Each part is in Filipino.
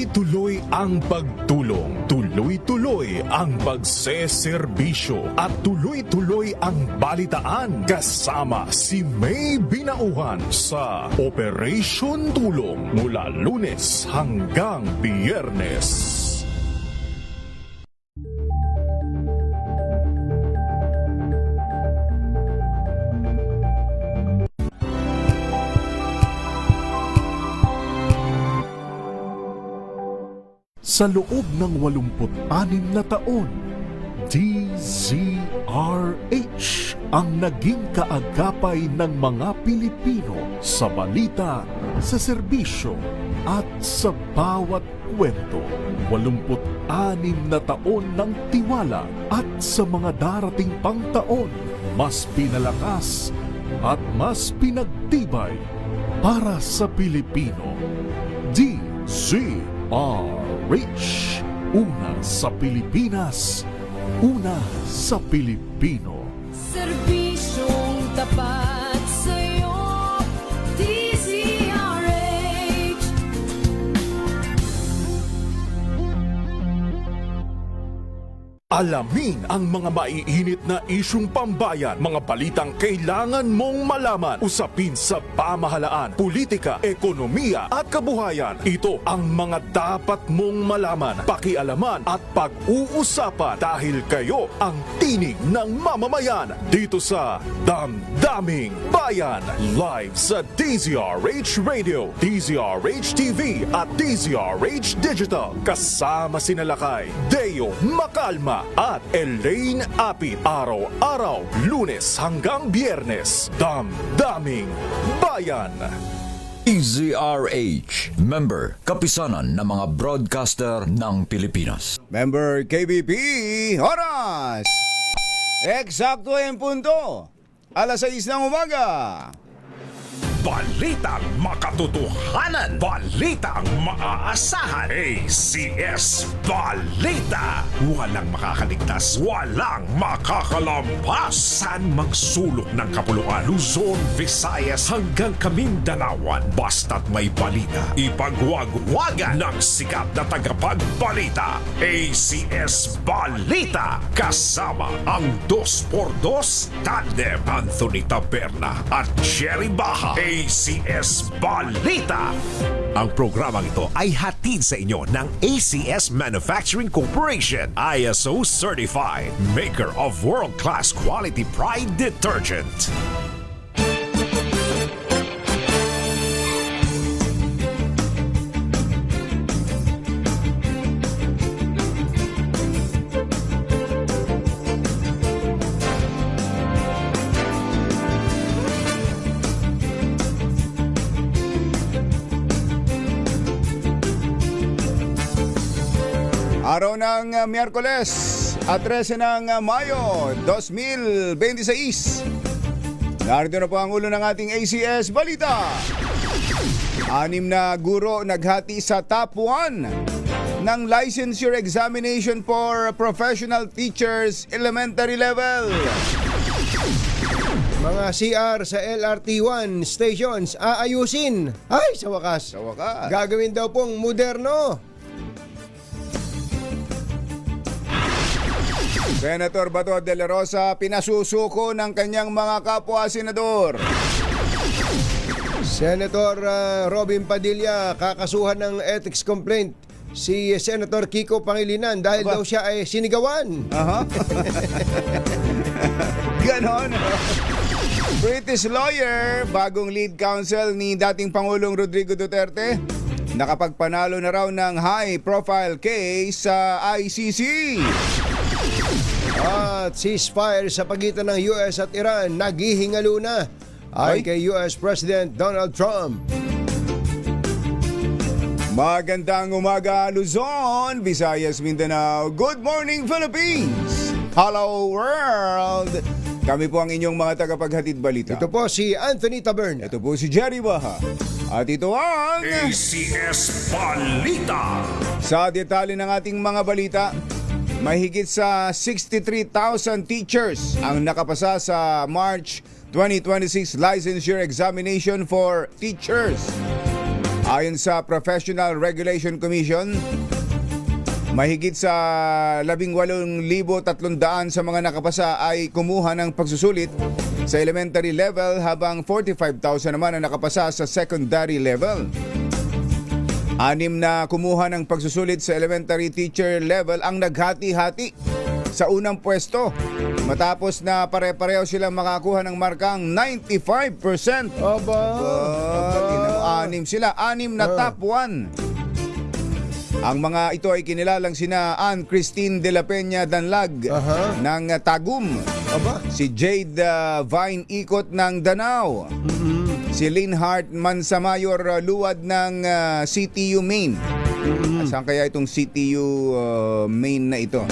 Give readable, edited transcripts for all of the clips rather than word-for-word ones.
Tuloy-tuloy ang pagtulong, tuloy-tuloy ang pagseserbisyo, at tuloy-tuloy ang balitaan kasama si May Binauhan sa Operation Tulong mula Lunes hanggang Biyernes. Sa loob ng 86 na taon, DZRH ang naging kaagapay ng mga Pilipino sa balita, sa serbisyo at sa bawat kwento. 86 na taon ng tiwala, at sa mga darating pang taon, mas pinalakas at mas pinagtibay para sa Pilipino. DZRH. Una sa Pilipinas, una sa Pilipino. Serbisyong tapat sa'yo, DZRH. Alamin ang mga maiinit na isyung pambayan, mga balitang kailangan mong malaman, usapin sa pamahalaan, politika, ekonomiya at kabuhayan. Ito ang mga dapat mong malaman, pakialaman at pag-uusapan dahil kayo ang tinig ng mamamayan dito sa Damdaming Bayan. Live sa DZRH Radio, DZRH TV at DZRH Digital. Kasama sina Lakay, Deo Macalma at Elaine Apit. Araw-araw, Lunes hanggang Biyernes. Damdaming Bayan. DZRH, member kapisanan ng mga broadcaster ng Pilipinas. Member KBP, oras! Eksakto en punto. Alas 6 ng umaga. Balitang makatotohanan, balitang maaasahan. ACS Balita. Walang makakaligtas, walang makakalampas. Saan magsulok ng kapuluan, Luzon, Visayas hanggang Kamindanawan. Basta't may balita, ipagwagwagan ng sikat na tagapagbalita. ACS Balita. Kasama ang 2x2 tandem Anthony Taberna at Jerry Baha. ACS Balita. Ang programang ito ay hatid sa inyo ng ACS Manufacturing Corporation, ISO certified, maker of world-class quality Pride detergent. Araw ng Miyerkules at 13 ng Mayo 2026. Narito na po ang ulo ng ating ACS Balita. 6 na guro naghati sa top 1 ng licensure examination for professional teachers elementary level. Mga CR sa LRT1 stations aayusin. Ay, sa wakas. Sa wakas. Gagawin daw pong moderno. Senator Bato de la Rosa pinasusuko ng kanyang mga kapwa-senador. Senator Robin Padilla kakasuhan ng ethics complaint si Senator Kiko Pangilinan dahil daw siya ay sinigawan. Aha. Ganon. British lawyer, bagong lead counsel ni dating Pangulong Rodrigo Duterte, nakapagpanalo na raw ng high-profile case sa ICC. At ceasefire sa pagitan ng US at Iran naghihingalo na ay kay US President Donald Trump. Magandang umaga Luzon, Visayas, Mindanao. Good morning Philippines. Hello world. Kami po ang inyong mga tagapaghatid balita. Ito po si Anthony Taberna. Ito po si Jerry Baha. At ito ang ACS Balita. Sa detalye ng ating mga balita, mahigit sa 63,000 teachers ang nakapasa sa March 2026 licensure examination for teachers. Ayon sa Professional Regulation Commission, mahigit sa 18,300 sa mga nakapasa ay kumuha ng pagsusulit sa elementary level habang 45,000 naman ang nakapasa sa secondary level. 6 na kumuha ng pagsusulit sa elementary teacher level ang naghati-hati sa unang pwesto matapos na pare-pareho silang makakuha ng markang 95%. Aba. 6 sila, 6 na top 1. Ang mga ito ay kinilalang sina Ann Christine de la Peña Danlag ng Tagum, Aba. si Jade Vine Ikot ng Danao, si Lynn Hart Mansamayor Luwad ng CTU Maine. Saan kaya itong CTU Maine na ito?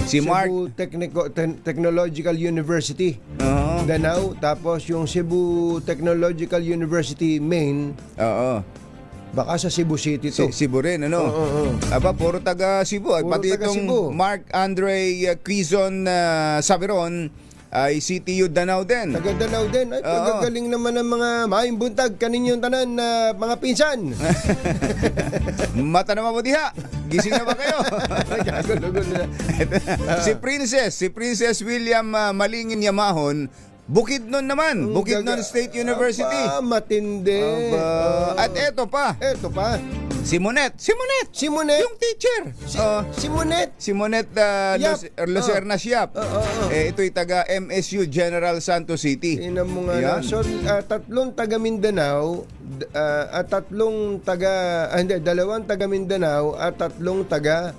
Si Mark Cebu Technological University, Danao. Tapos yung Cebu Technological University, Maine. Oo. Baka sa Cebu City to. Cebu rin, ano? Aba, puro taga Cebu. At Puro pati taga itong Cebu. Mark Andre Quizon Saveron ay CTU Danao din. Taga Danao din. Ay, pagkagaling naman ng mga maing buntag kaninyong tanan na mga pinsan. Mata na mabudiha. Gising na ba kayo? Nagkagulo-gulo na. Si Princess William Malingin Yamahon, Bukidnon naman. Bukidnon State University. Aba, matindi. Aba. At eto pa, Eto pa. Simonet. Simonet. Yung teacher. Simonet. Simonet Yap. Lucerna Siap. Ito'y taga MSU General Santos City. Tingnan mo nga Yan. na. So, tatlong taga Mindanao, dalawang taga Mindanao at tatlong taga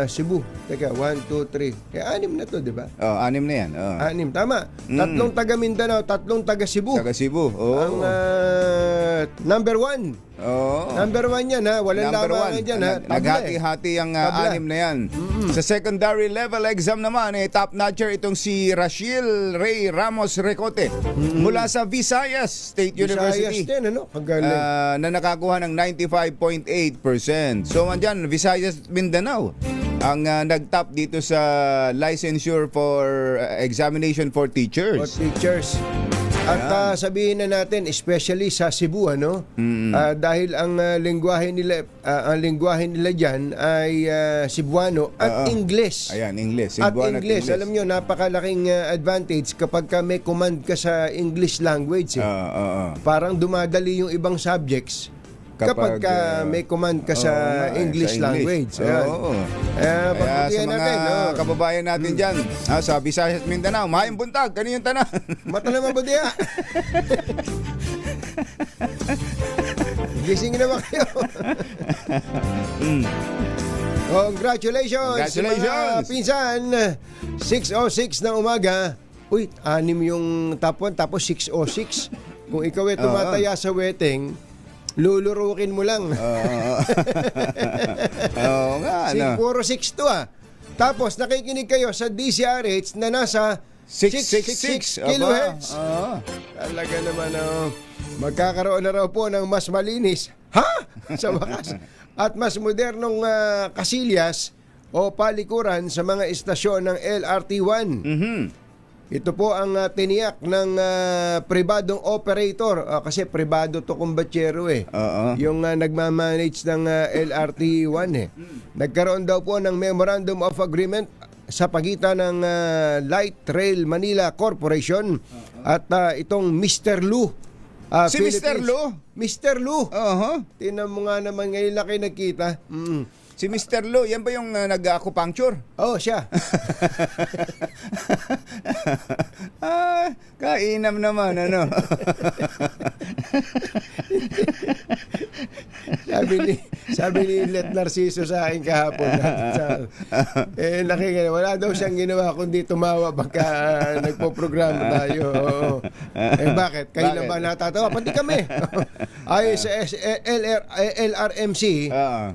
Cebu. Teka, 1, 2, 3. Kaya 6 na to, di ba? 6 na yan. 6, tama. Tatlong taga Mindanao, tatlong taga Cebu. Taga Cebu. Ang number 1. Number 1 yan, ha? Walang Number labangan 1. dyan, ha? Naghati-hati ang Tabla. 6 na yan. Sa secondary level exam naman, top notcher itong si Rachel Ray Ramos Recote mula sa Visayas State University. Visayas din, ano? Kagaling. Na nakakuha ng 95.8%. So, andyan, Visayas, Mindanao ang nag-top dito sa licensure for examination for For teachers. teachers. At sabihin na natin, especially sa Cebu, ano? Dahil ang lengguwahe nila diyan ay Cebuano at Ingles. Ayan, English. At Cebuano Ingles, alam nyo, napakalaking advantage kapag ka may command ka sa English language. Parang dumadali yung ibang subjects kapag ka may command ka sa English language. Oo. Kaya Kaya sa pagbutihan mga natin, no? kababayan natin dyan, sa Visayas at Mindanao, maayong buntag, kanino yung tanan? Mata naman ba diya? Gising na ba kayo? Congratulations! Congratulations! Mga pinsan, 6:06 ng umaga. Uy, 6 yung top 1, tapos 6:06. Kung ikaw ay tumataya sa wedding, lulurukin mo lang. Oo nga, ano. Puro 6 to, ah. Tapos nakikinig kayo sa DCRH na nasa 666 kilohertz. Talaga naman, magkakaroon na raw po ng mas malinis, sa wakas, at mas modernong kasilyas o palikuran sa mga istasyon ng LRT1. Ito po ang tiniyak ng pribadong operator. Kasi pribado to kumbatsero yung nagmamanage ng LRT1 Nagkaroon daw po ng Memorandum of Agreement sa pagitan ng Light Rail Manila Corporation at itong Mr. Lu. Si Mr. Lu? Mr. Lu. Tingnan mo nga naman ngayon laki nagkita. Si Mr. Lu, yan ba yung nag-acupuncture? Oh, siya. Kainam naman, ano? sabi ni Let Narciso sa akin kahapon. Nakikita, wala daw siyang ginawa kundi tumawa pagka nagpo-programa tayo. Bakit? Kayo na ba natatawa? Pati kami. Ayon sa LRMC,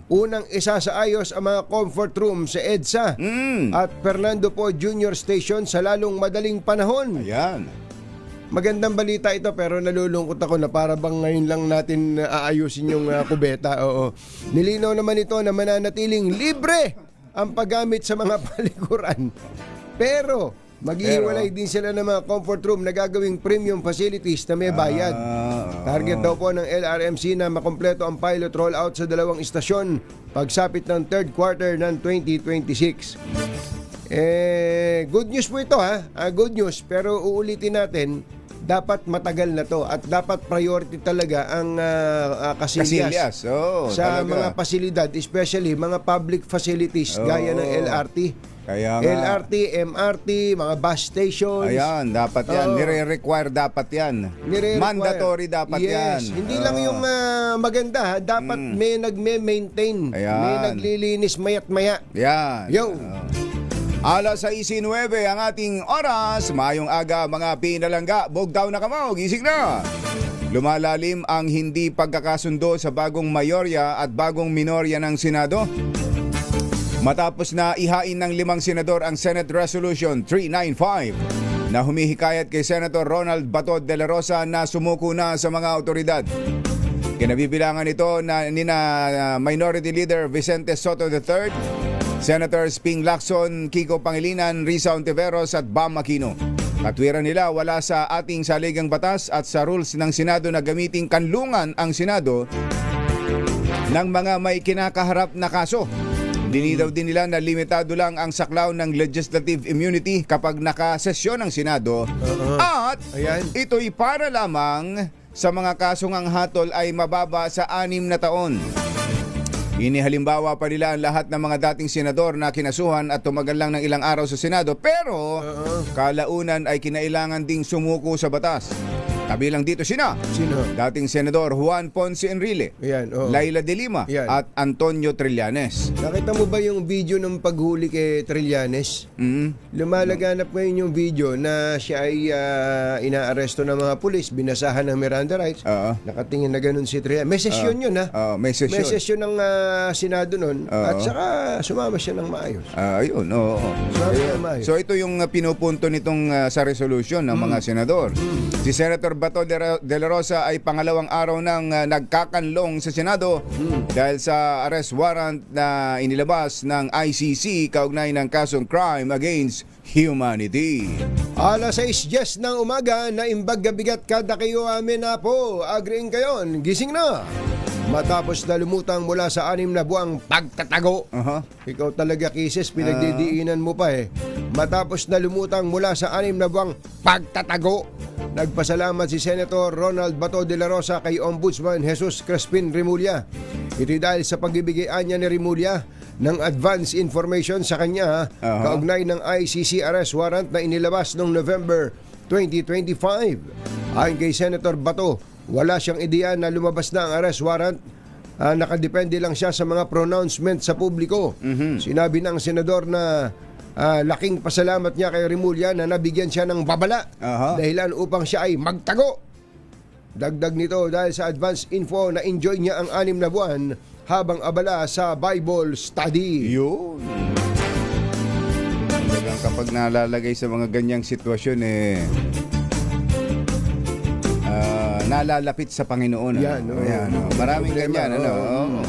unang isasaayos ang mga comfort room sa EDSA at Fernando Po Junior Station sa lalong madaling panahon. Ayan. Magandang balita ito pero nalulungkot ako na para bang ngayon lang natin aayusin yung kubeta. Nilinaw naman ito na mananatiling libre ang paggamit sa mga palikuran. Pero maghihiwalay din sila ng mga comfort room na gagawing premium facilities na may bayad. Target daw po ng LRMC na makompleto ang pilot rollout sa 2 istasyon pagsapit ng third quarter ng 2026. Good news po ito ha. Good news, pero uulitin natin, dapat matagal na to at dapat priority talaga ang Casillas. Sa talaga. mga pasilidad, especially mga public facilities gaya ng LRT. Kaya nga. LRT, MRT, mga bus stations. Ayan, dapat yan. Oo. Nire-require dapat yan. Nire-require. Mandatory dapat yan. Yes, hindi lang yung maganda ha. Dapat may nagme-maintain. Ayan. May naglilinis mayat maya. Yan. Yo. Alas 6:09 ang ating oras. Mayong aga mga pinalangga. Bugtaw na kamo, gising na. Lumalalim ang hindi pagkakasundo sa bagong mayorya at bagong minorya ng Senado. Matapos na ihain ng 5 senador ang Senate Resolution 395 na humihikayat kay Senator Ronald Bato de la Rosa na sumuko na sa mga otoridad. Kinabibilangan ito na nina Minority Leader Vicente Soto III, Senators Ping Lacson, Kiko Pangilinan, Risa Ontiveros at Bam Aquino. Katwiran nila wala sa ating saligang batas at sa rules ng Senado na gamiting kanlungan ang Senado ng mga may kinakaharap na kaso. Dininaw din nila na limitado lang ang saklaw ng legislative immunity kapag nakasesyon ng Senado at Ayan. ito'y para lamang sa mga kasong ang hatol ay mababa sa 6 na taon. Inihalimbawa pa nila ang lahat ng mga dating senador na kinasuhan at tumagal lang ng ilang araw sa Senado pero kalaunan ay kinailangan ding sumuko sa batas. Kabilang dito sina Sino? dating Senador Juan Ponce Enrile, Ayan, oo. Laila de Lima Yan. at Antonio Trillanes. Nakita mo ba yung video ng paghuli kay Trillanes? Lumalaganap ngayon yung video na siya ay inaaresto ng mga pulis, binasahan ng Miranda rights. Oo. Nakatingin na ganun si Trillanes. May sesyon yun ha. May sesyon. May sesyon ng Senado nun at saka sumama siya ng maayos. Ayun, oo. Sumama siya ng maayos. So ito yung pinupunto nitong sa resolution ng mga senador. Si Senator Bato de la Rosa ay pangalawang araw nang nagkakanlong sa Senado dahil sa arrest warrant na inilabas ng ICC kaugnay ng kasong crime against humanity. Alas 6:10 ng umaga na imbag gabigat kada kayo amin na po. Agreeing kayon, gising na. Matapos na lumutang mula sa 6 na buwang pagtatago. Ikaw talaga, Kises, pinagdidiinan mo pa eh. Matapos na lumutang mula sa 6 na buwang pagtatago, nagpasalamat si Senator Ronald Bato de la Rosa kay Ombudsman Jesus Crespin Remulla. Ito'y dahil sa pagbibigyan niya ni Remulla ng advance information sa kanya kaugnay ng ICC arrest warrant na inilabas noong November 2025. Ayon kay Senator Bato, wala siyang ideya na lumabas na ang arrest warrant. Nakadepende lang siya sa mga pronouncement sa publiko. Sinabi ng senador na laking pasalamat niya kay Remulla na nabigyan siya ng babala dahilan upang siya ay magtago. Dagdag nito dahil sa advance info na enjoy niya ang 6 na buwan habang abala sa Bible study. Yun. Talagang kapag nalalagay sa mga ganyang sitwasyon nalalapit sa Panginoon. Yan, oo. Ayan, maraming Problema, ganyan. oo.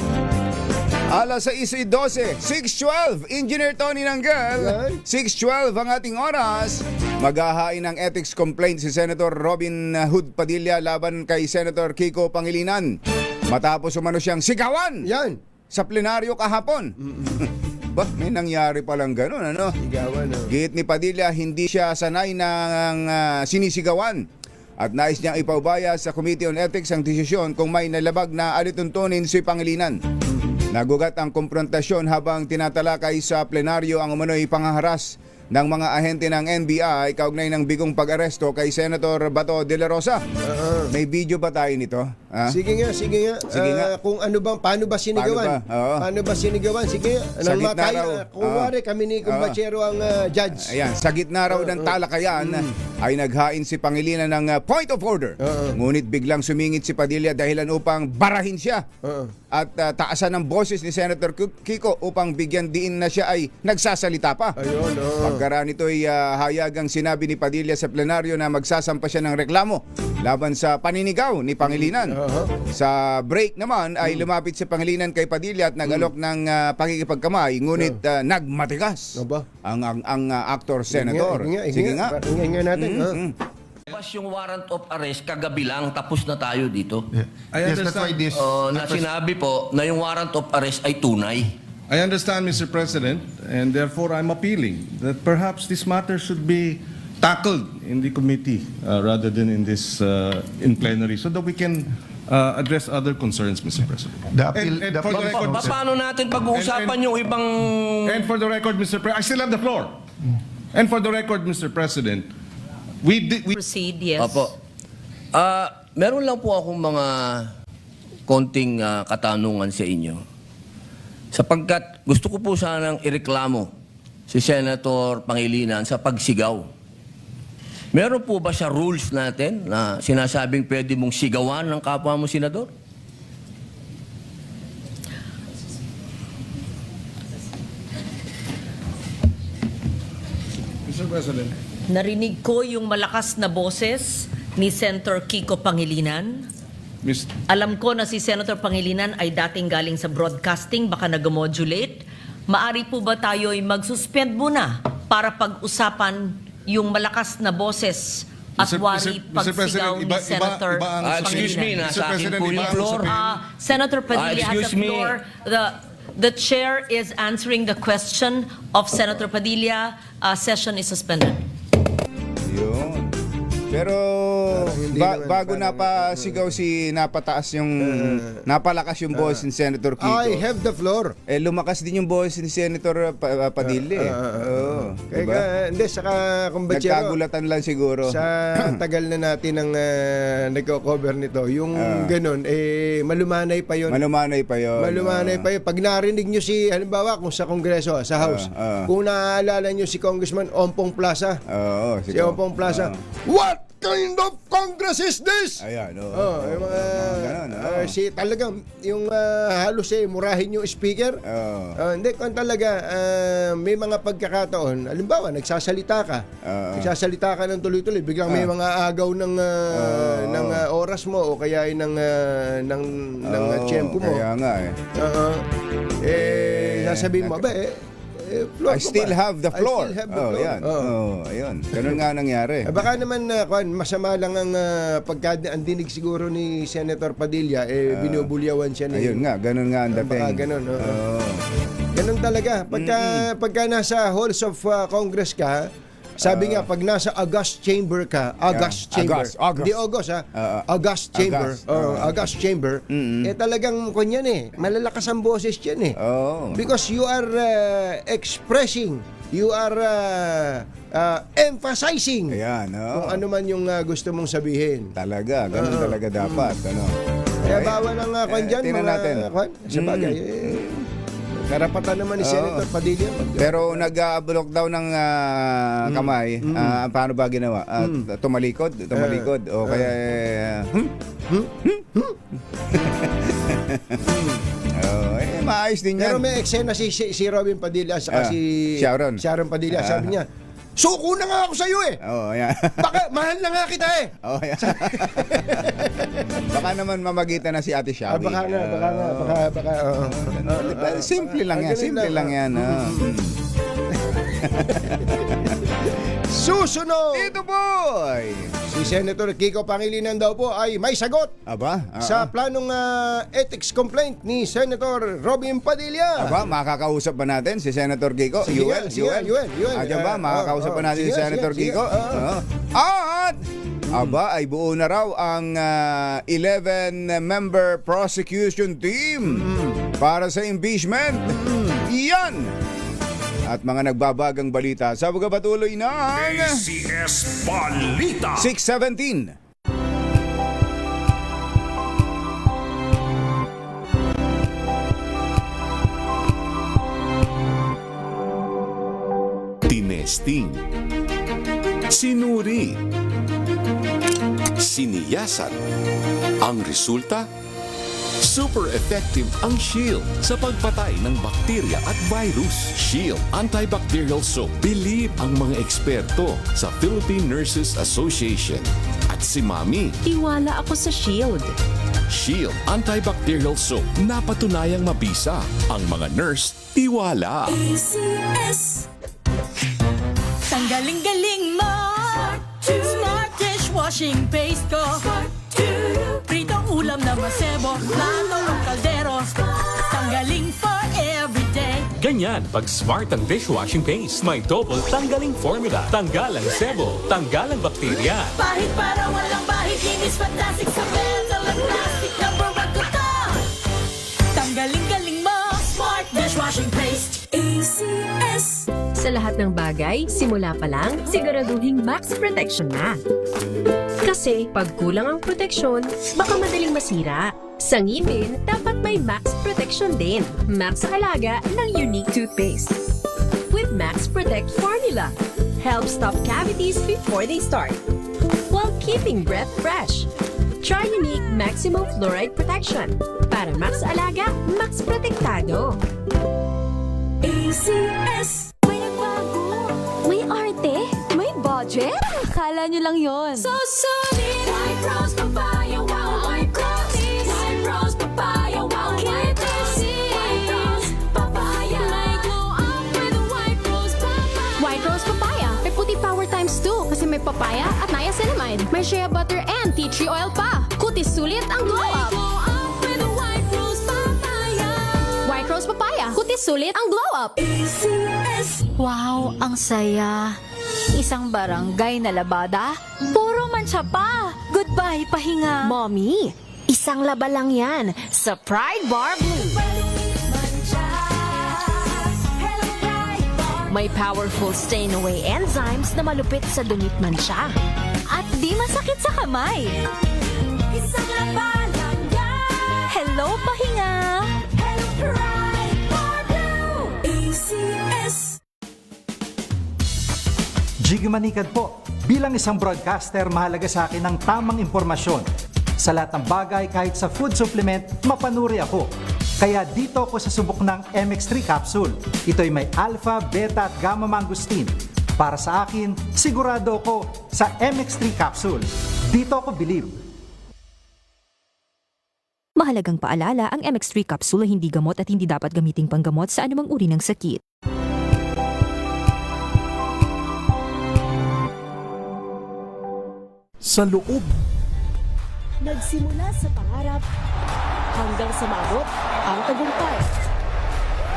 Alas 6:12, 6:12, Engineer Tony Nanggel. Yan. 6:12 ang ating oras. Maghahain ng ethics complaint si Senator Robin Hood Padilla laban kay Senator Kiko Pangilinan. Matapos umano siyang sigawan Yan. sa plenaryo kahapon. Ba, may nangyari palang ganun, ano? Sigawan. Git ni Padilla, hindi siya sanay ng sinisigawan. At nais niyang ipaubaya sa Committee on Ethics ang desisyon kung may nalabag na alituntunin si Pangilinan. Nagugat ang komprontasyon habang tinatalakay sa plenaryo ang umano'y pangaharas ng mga ahente ng NBI kaugnay ng bigong pag-aresto kay Senator Bato de la Rosa. May video ba tayo nito? Ha? Sige nga. Sige nga. Kung ano bang, paano ba sinigawan? Paano ba? Oo. Paano ba sinigawan? Sige nga. Sa Nang gitna raw. kung wari kami ni Kumbachero ang judge. Ayan, sa gitna raw ng talakayan ay naghain si Pangilinan ng point of order. Ngunit biglang sumingit si Padilla dahilan upang barahin siya at taasan ng boses ni Senator Kiko upang bigyan diin na siya ay nagsasalita pa. Ayun, Pagkaraan ito ay hayagang sinabi ni Padilla sa plenaryo na magsasampa siya ng reklamo laban sa paninigaw ni Pangilinan. Sa break naman ay lumapit si Pangilinan kay Padilla at nagalok ng pakikipagkamay ngunit nagmatigas Aba. ang actor senator. Sige nga natin. Pas yung warrant of arrest, kagabi lang, tapos na tayo dito. Yes, that's why this... Na sinabi po na yung warrant of arrest ay tunay. I understand, Mr. President, and therefore I'm appealing that perhaps this matter should be tackled in the committee rather than in this in plenary so that we can address other concerns, Mr. President. The appeal- And the for the appeal- record, Paano natin pag-uusapan yung ibang... and for the record, Mr. President, I still have the floor. And for the record, Mr. President, we Proceed, yes. Opo. Meron lang po akong mga konting katanungan sa inyo. Sapagkat gusto ko po sanang ireklamo si Senator Pangilinan sa pagsigaw. Meron po ba sa rules natin na sinasabing pwede mong sigawan ng kapwa mo senador? Mr. President. Narinig ko yung malakas na boses ni Senator Kiko Pangilinan. Alam ko na si Senator Pangilinan ay dating galing sa broadcasting, baka nag-modulate. Maari po ba tayo ay mag-suspend muna para pag-usapan yung malakas na boses at wari pagsigaw ni Senator Pangilinan? Excuse me, nasa akin po yung floor. Senator Padilla has excuse the me. floor. The chair is answering the question of Senator Padilla. Session is suspended. Yun. Pero hindi naman, bago parang, napasigaw napataas yung napalakas yung boses ni Senator Kiko. I have the floor. Lumakas din yung boses ni Senator Padilla. Oo, Kaya diba? hindi, saka kumbachero, Nagkagulatan lang siguro. sa tagal na natin ang nagko-cover nito, yung ganun, malumanay pa yun. Malumanay pa yun. Malumanay pa yun. Pag narinig nyo halimbawa kung sa Kongreso, sa House, kung naaalala nyo si Congressman Ompong Plaza, Oo, si Ompong Plaza, what kind of Congress is this? Ayan, oo. Yung mga Ganun, oo. talagang yung halos murahin yung speaker. Hindi kung talaga may mga pagkakataon, halimbawa nagsasalita ka. Nagsasalita ka ng tuloy-tuloy, biglang may mga agaw ng oras mo o kaya ay ng tiyempo mo. Kaya nga Sasabihin mo, floor I ko still ba? have the floor. I still have the Oh, floor. yan. Ayun. Ganun nga nangyari. Baka naman masama lang ang pagka ang dinig siguro ni Senator Padilla binubulyawan siya ni. Ayun nga, ganun nga ang dating. Baka ganun. Ganun talaga. Pagka nasa halls of Congress ka, sabi nga pag nasa August chamber ka, August. Hindi August August chamber. August chamber. Talagang kunyan malalakas ang boses yan because you are expressing, you are emphasizing Ayan, kung ano man yung gusto mong sabihin. Talaga, ganun talaga dapat. Kaya bawal ang dyan, tingnan natin. Sa bagay, karapatan naman ni Senator Padilla. Pero nag-block daw ng kamay. Paano ba ginawa? Tumalikod? O kaya... maayos din yan. Pero may eksena si Robin Padilla saka si Sharon Padilla. Sabi niya, suko na nga ako sa iyo Ayan. Baka mahal na nga kita Ayan. Baka naman mamagitan na si Ate Shabi. Baka. Simple lang yan. Susunod! Ito boy! Si Senator Kiko Pangilinan daw po ay may sagot sa planong ethics complaint ni Senator Robin Padilla. Makakausap ba natin si Senator Kiko? Yuel. Diyan ba? Makakausap ba natin si Senator Kiko? At ay buo na raw ang 11-member prosecution team para sa impeachment. Yan! At mga nagbabagang balita sa pagpapatuloy ng ACS Balita. 6:17. Tinesting, sinuri, siniyasan. Ang resulta, super effective ang Shield sa pagpatay ng bakterya at virus. Shield Antibacterial Soap. Believe ang mga eksperto sa Philippine Nurses Association. At si Mami. Tiwala ako sa Shield. Shield Antibacterial Soap. Napatunayang mabisa. Ang mga nurse, tiwala. ACS. Tanggaling-galing mo. Smart dishwasher. dishwashing paste ko. Pritong ulam na masebo, plato o kaldero. Tanggaling for everyday. Ganyan pag smart ang dishwashing paste. May double tanggaling formula. Tanggal ang sebo, tanggal ang bakterya. Bahid para walang bahid, linis fantastic sa metal at plastic. Number 1 ko to. Tanggaling-galing mo, smart dishwashing paste. ACS. Sa lahat ng bagay, simula pa lang, siguraduhing max protection na. Kasi pag kulang ang proteksyon, baka madaling masira. Sa ngipin, dapat may max protection din. Max ang halaga ng unique toothpaste. With Max Protect formula, help stop cavities before they start, while keeping breath fresh. Try unique maximum fluoride protection. Para max alaga, max protektado. ACS. May nagbago. May arte. May budget. Akala nyo lang yon. So solid. White Rose Papaya, wow, White Rose. White Rose Papaya, wow, White Rose. White Rose Papaya. May glow up with White Rose Papaya. White Rose Papaya. May puti power times 2 kasi may papaya at niacinamide. May shea butter and tea tree oil pa. Kutis sulit ang glow up. Glow up with White Rose Papaya. White Rose Papaya. Kutis sulit ang glow up. ACS. Wow, ang saya. Isang barangay na labada, puro mancha pa. Goodbye, pahinga. Mommy, isang laba lang yan sa Pride Bar Blue. May powerful stain-away enzymes na malupit sa dunit mancha. At di masakit sa kamay. Isang laba lang yan. Hello, pahinga. Hello, Pride Bar Blue. ACS. Jiggy Manikad po. Bilang isang broadcaster, mahalaga sa akin ang tamang impormasyon. Sa lahat ng bagay, kahit sa food supplement, mapanuri ako. Kaya dito ako sa subok ng MX3 capsule. Ito'y may alpha, beta at gamma mangosteen. Para sa akin, sigurado ako sa MX3 capsule. Dito ako believe. Mahalagang paalala, ang MX3 capsule ay hindi gamot at hindi dapat gamiting panggamot sa anumang uri ng sakit. Sa loob Nagsimula sa pangarap hanggang sa maabot ang tagumpay.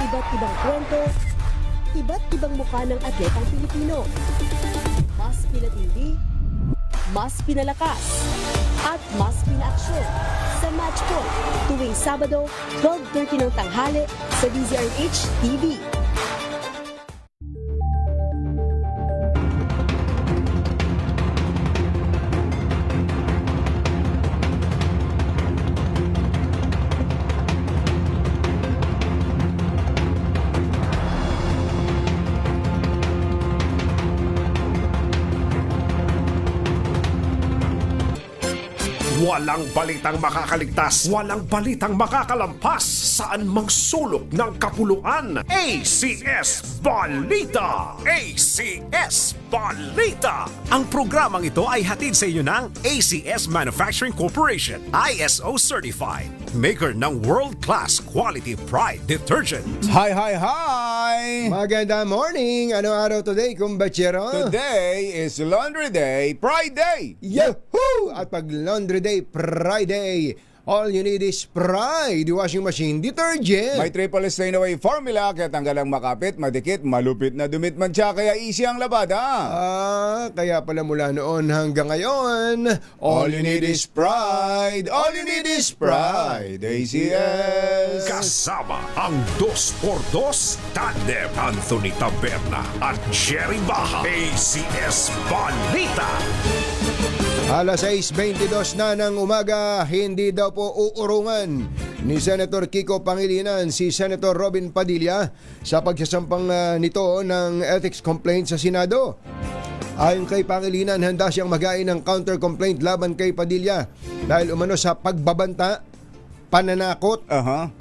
Iba't ibang kwento, iba't ibang mukha ng atletang Pilipino. Mas pinatindi, mas pinalakas, at mas pinaaksyon sa Match Point tuwing Sabado, 12:30 ng tanghali sa DZRH TV. Walang balitang makakaligtas, walang balitang makakalampas, saan mang sulok ng kapuluan. ACS Balita! ACS Balita! Ang programang ito ay hatid sa inyo ng ACS Manufacturing Corporation, ISO Certified, maker ng world-class quality Pride detergent. Hi, hi, hi! Maganda morning! Anong araw today, kumbachero? Today is Laundry Day, Pride Day! Yahoo! At pag Laundry Day, Friday, all you need is Pride washing machine detergent. May triple stain-away formula kaya tanggal ang makapit, madikit, malupit na dumit man siya kaya easy ang labada. Kaya pala mula noon hanggang ngayon, All you need is Pride! All you need is Pride! ACS! Kasama ang 2x2 tandem Anthony Taberna at Jerry Baja. ACS Balita! Alas 6:22 na ng umaga, hindi daw po uurungan ni Senator Kiko Pangilinan si Senator Robin Padilla sa pagsasampang nito ng ethics complaint sa Senado. Ayon kay Pangilinan, handa siyang magain ng counter-complaint laban kay Padilla dahil umano sa pagbabanta, pananakot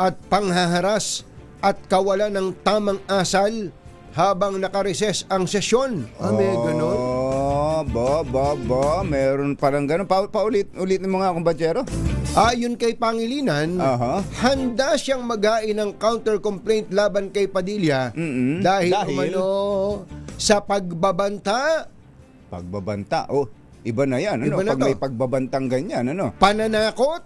at panghaharas at kawalan ng tamang asal habang nakareses ang sesyon. May ganun. Meron parang ganun. Ulit mo nga, kumbachero. Ayon kay Pangilinan, handa siyang magain ng counter-complaint laban kay Padilla dahil umano sa pagbabanta. Pagbabanta? Oh, Iba na yan, ano? Iba na Pag to. may pagbabantang ganyan, ano? Pananakot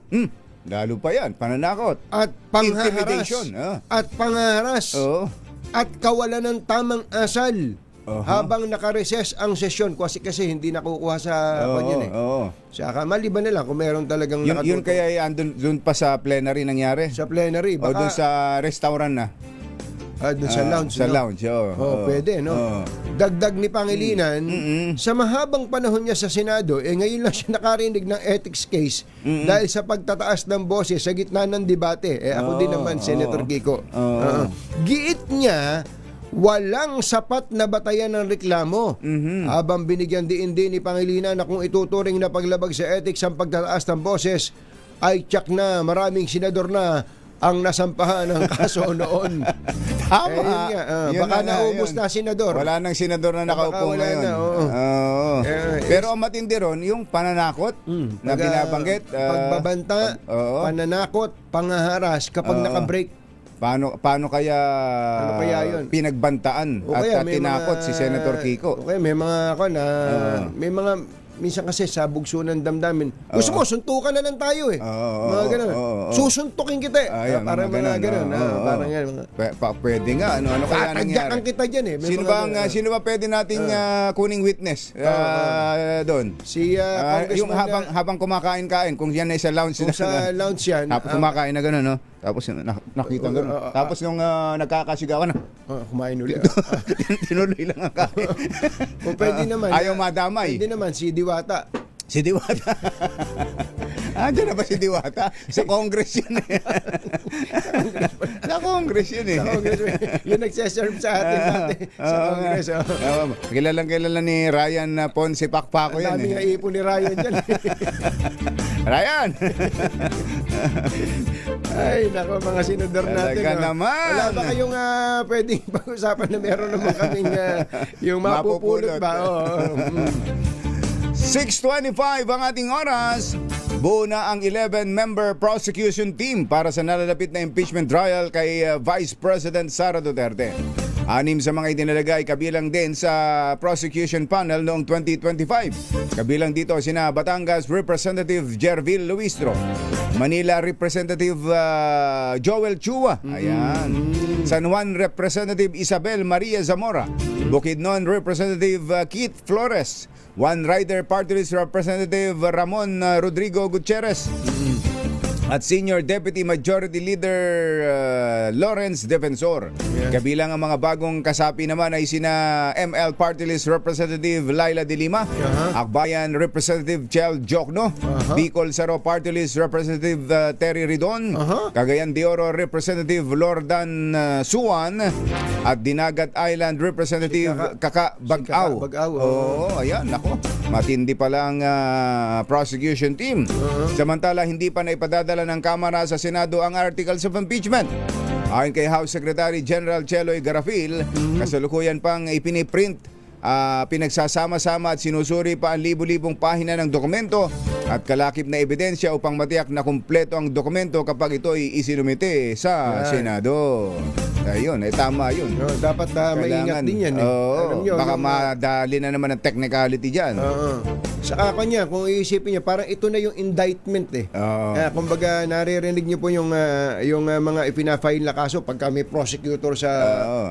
Lalo pa yan, pananakot. at panghaharas. Intimidation, At panghaharas. Oo. At kawalan ng tamang asal. Aha. Habang nakareses ang sesyon kasi hindi nakukuha sa kanyan eh. Oo. Saka maliban na lang kung meron talagang Yun nakatutok. kaya doon pa sa plenary nangyari? Sa plenary. O doon sa restaurant na? Doon sa lounge. Sa no? lounge, oo. Pwede, no? Oo. Dagdag ni Pangilinan, sa mahabang panahon niya sa Senado, ngayon lang siya nakarinig ng ethics case dahil sa pagtataas ng boses sa gitna ng debate. Ako din naman, Senator Kiko. Giit niya, walang sapat na batayan ng reklamo. Habang binigyan din ni Pangilinan na kung ituturing na paglabag sa ethics ang pagtataas ng boses, ay tiyak na maraming senador na ang nasampahan ng kaso noon. Tama. Yun nga, Yun baka na nga, naubos yun. na senador. Wala nang senador na nakaupo wala ngayon. na, oo. Oo. Pero ang matindi ron, yung pananakot na binabanggit. Pagbabanta, oo. pananakot, panghaharas kapag nakabreak. Paano kaya, yun? pinagbantaan O at kaya may tinakot mga- si Senator Kiko? Okay, may mga may mga minsan kasi sa bugso ng damdamin. Gusto mo, suntukan na lang tayo eh. Mga ganun. Susuntukin kita eh. Ayan, Parang mga ganun. Parang yan. Pwede nga. Ano kaya nangyari? Tatagyakan kita dyan eh. May Sino mga- sino ba pwede nating kuning witness doon? Si Yung Congressman habang kumakain-kain, kung yan ay sa lounge kung sa lounge yan. tapos kumakain na gano'n, no? Tapos nakita gano'n. Tapos nung nagkakasigawan na, kumain ulit. tinuloy lang ang kain. Kung pwede naman. Ayaw madamay. Pwede naman si Diwata. Si Diwata. Diyan na ba si Diwata? Sa Congress yun eh. Sa Congress yun eh. Sa Congress. Yung nagseserve sa atin dati. Sa Congress. Kilala ni Ryan Ponce Pakpako yan Ang dami nga eh. ipon ni Ryan dyan. Ryan! Ay, nako mga senador natin. Talaga naman. Wala ba kayong pwedeng pag-usapan na meron naman kaming yung mapupulot ba? 6:25 ang ating oras. Buo na ang 11-member prosecution team para sa nalalapit na impeachment trial kay Vice President Sara Duterte. 6 sa mga itinalagay kabilang din sa prosecution panel noong 2025. Kabilang dito sina Batangas Representative Jervil Luistro, Manila Representative Joel Chua, ayan. San Juan Representative Isabel Maria Zamora, Bukidnon Representative Keith Flores, One Rider Party List Representative Ramon Rodrigo Gutierrez, at Senior Deputy Majority Leader Lawrence Defensor. Kabilang ang mga bagong kasapi naman ay sina ML Party List Representative Laila De Lima, Akbayan Representative Chel Jokno, Bicol Saro Party List Representative Terry Ridon, Cagayan de Oro Representative Lordan Suwan, at Dinagat Island Representative Kaka Bagaw. Oo, ayan, nako. Matindi pala ang prosecution team. Samantala, hindi pa naipadadala ng Kamara sa Senado ang Articles of Impeachment. Ayon kay House Secretary General Cheloy Garafil, kasalukuyan pang ipiniprint, pinagsasama-sama at sinusuri pa ang libu-libong pahina ng dokumento at kalakip na ebidensya upang matiyak na kumpleto ang dokumento kapag ito ay isinumite sa Senado. Ayun, tama yun. Dapat maingat din yan eh. Oo, Alam nyo, baka madali na naman ang technicality dyan. Saka kanya, kung iisipin niya, parang ito na yung indictment eh. Kumbaga, naririnig niyo po yung mga ipina-file na kaso pagka may prosecutor sa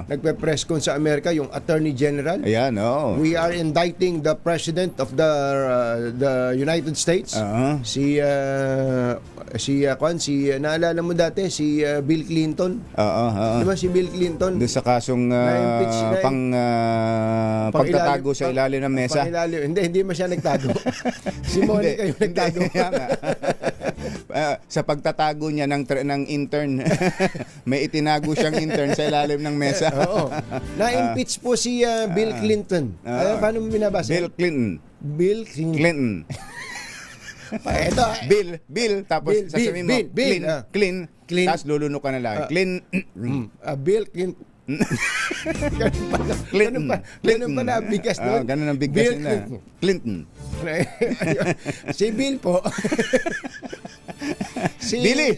nagpe-press con sa Amerika, yung Attorney General. Ayan, oo. We are indicting the President of the United States. Naalala mo dati, si Bill Clinton. Di ba si Bill Clinton? Doon sa kasong pagtatago sa ilalim ng mesa. Hindi mo siya nagtago. Si Monica yung nagtago. Sa pagtatago niya ng intern, may itinago siyang intern sa ilalim ng mesa. Oo. Na-impeach po si Bill Clinton. Paano mo binabasa? Bill Clinton. Bill Clinton. Ito. Bill, tapos sasabihin mo, Clean, tapos lulunok ka na lang. Clean. Bill Clinton. Ganun pala ang bigas doon. Ganun ang bigas nila. Clinton. Si Bill po. Billy.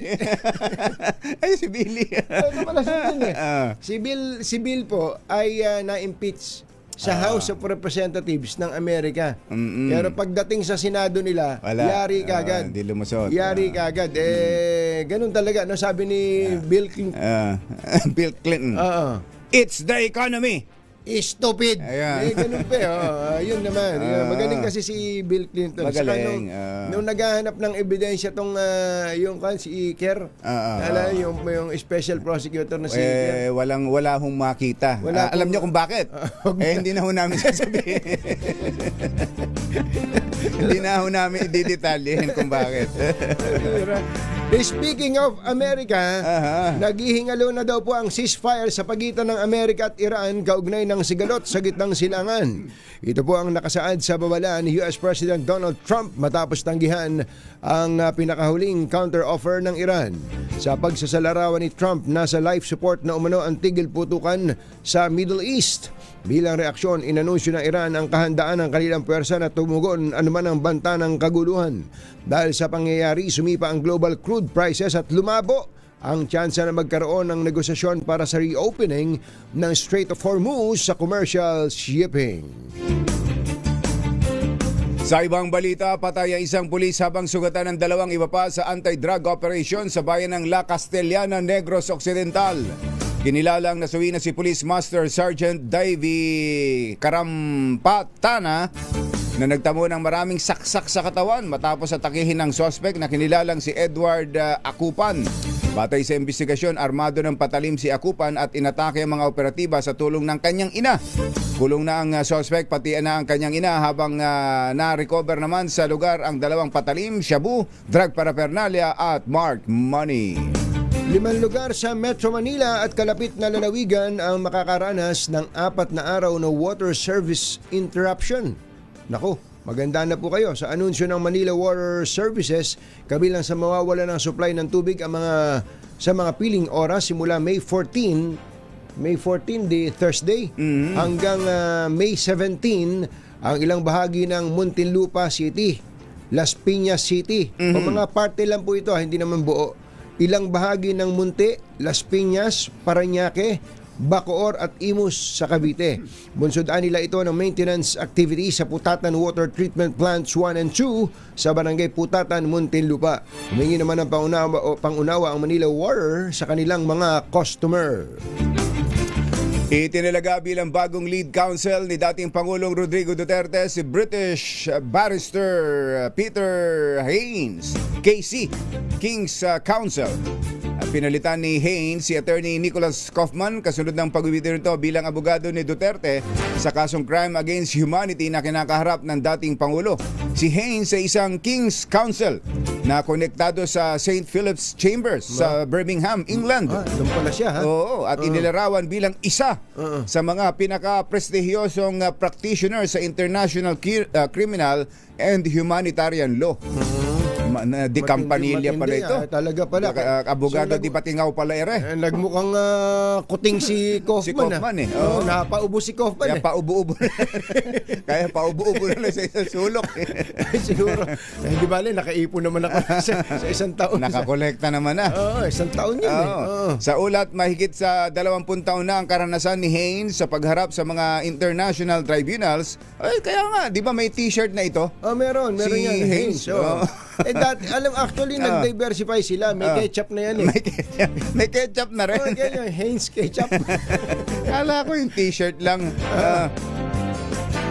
Ay, si Billy. Ito pala si Bill eh. Si Bill po ay na-impeach sa House of Representatives ng Amerika. Pero pagdating sa Senado nila, yari kagad. Di lumusot. Yari kagad. Ganun talaga. No, sabi ni Bill Clinton. Bill Clinton. It's the economy. Stupid. Ayan. Ganun pa. Yun naman. Magaling kasi si Bill Clinton. Saka Magaling. nung naghahanap ng ebidensya tong yung si Kerr, yung special prosecutor na si Kerr. Wala hong makita. Alam niyo kung bakit? Hindi na ho namin sasabihin. Hindi na ho namin i-detalyin kung bakit. Speaking of America, naghihingalo na daw po ang ceasefire sa pagitan ng Amerika at Iran kaugnay ng sigalot sa gitnang silangan. Ito po ang nakasaad sa babala ni US President Donald Trump matapos tanggihan ang pinakahuling counter-offer ng Iran. Sa pagsasalarawan ni Trump, nasa life support na umano ang tigil putukan sa Middle East. Bilang reaksyon, inanunsyo ng Iran ang kahandaan ng kanilang pwersa na tumugon anuman ang banta ng kaguluhan. Dahil sa pangyayari, sumipa ang global crude prices at lumabo ang tsansa na magkaroon ng negosasyon para sa reopening ng Strait of Hormuz sa commercial shipping. Sa ibang balita, patay ang isang pulis habang sugatan ng dalawang iba pa sa anti-drug operation sa bayan ng La Castellana, Negros Occidental. Kinilalang nasuwi na si Police Master Sergeant Davy Karampatana na nagtamo ng maraming saksak sa katawan matapos atakihin ng sospek na kinilalang si Edward Akupan. Batay sa investigasyon, armado ng patalim si Akupan at inatake ang mga operatiba sa tulong ng kanyang ina. Kulong na ang sospek pati na ang kanyang ina habang na-recover naman sa lugar ang dalawang patalim, shabu, drug paraphernalia at marked money. 5 lugar sa Metro Manila at kalapit na lalawigan ang makakaranas ng 4 na araw na water service interruption. Naku, maganda na po kayo sa anunsyo ng Manila Water Services, kabilang sa mawawala ng supply ng tubig ang sa mga piling oras simula May 14 di Thursday hanggang May 17 ang ilang bahagi ng Muntinlupa City, Las Piñas City. O mga parte lang po ito, hindi naman buo. Ilang bahagi ng Munti, Las Piñas, Parañaque, Bacoor at Imus sa Cavite. Bunsodaan nila ito ng maintenance activity sa Putatan Water Treatment Plants 1 and 2 sa Barangay Putatan, Muntinlupa. Humingi naman ng pangunawa ang Manila Water sa kanilang mga customer. Itinalaga bilang bagong lead counsel ni dating Pangulong Rodrigo Duterte si British barrister Peter Haynes, KC, King's Counsel. Pinalitan ni Haynes si Attorney Nicholas Kaufman kasunod ng pagbibigay nito bilang abogado ni Duterte sa kasong crime against humanity na kinakaharap ng dating Pangulo. Si Haynes ay isang King's Counsel na konektado sa St. Philip's Chambers sa Birmingham, England. Doon pala siya, ha? Oo, at inilarawan bilang isa sa mga pinaka-prestihiyosong practitioner sa international criminal and humanitarian law. Di kampanilya pala ito. Talaga pala. Abogado di Batingaw pala ere. Nagmukhang kuting si Kaufman. Si Kaufman eh. Napaubo si Kaufman. Kaya paubo-ubo na. Kaya paubo-ubo na sa isang sulok. Siguro. Hindi bale, nakaipon naman ako sa isang taon. Nakakolekta naman na. Oo, isang taon yun Sa ulat, mahigit sa 20 taon na ang karanasan ni Haynes sa pagharap sa mga international tribunals. Ay, kaya nga, di ba may t-shirt na ito? Meron si yan. Haynes. Actually, nag-diversify sila. May ketchup na yan eh. May ketchup na rin. Ganyan, Haynes ketchup. Kala ko yung t-shirt lang.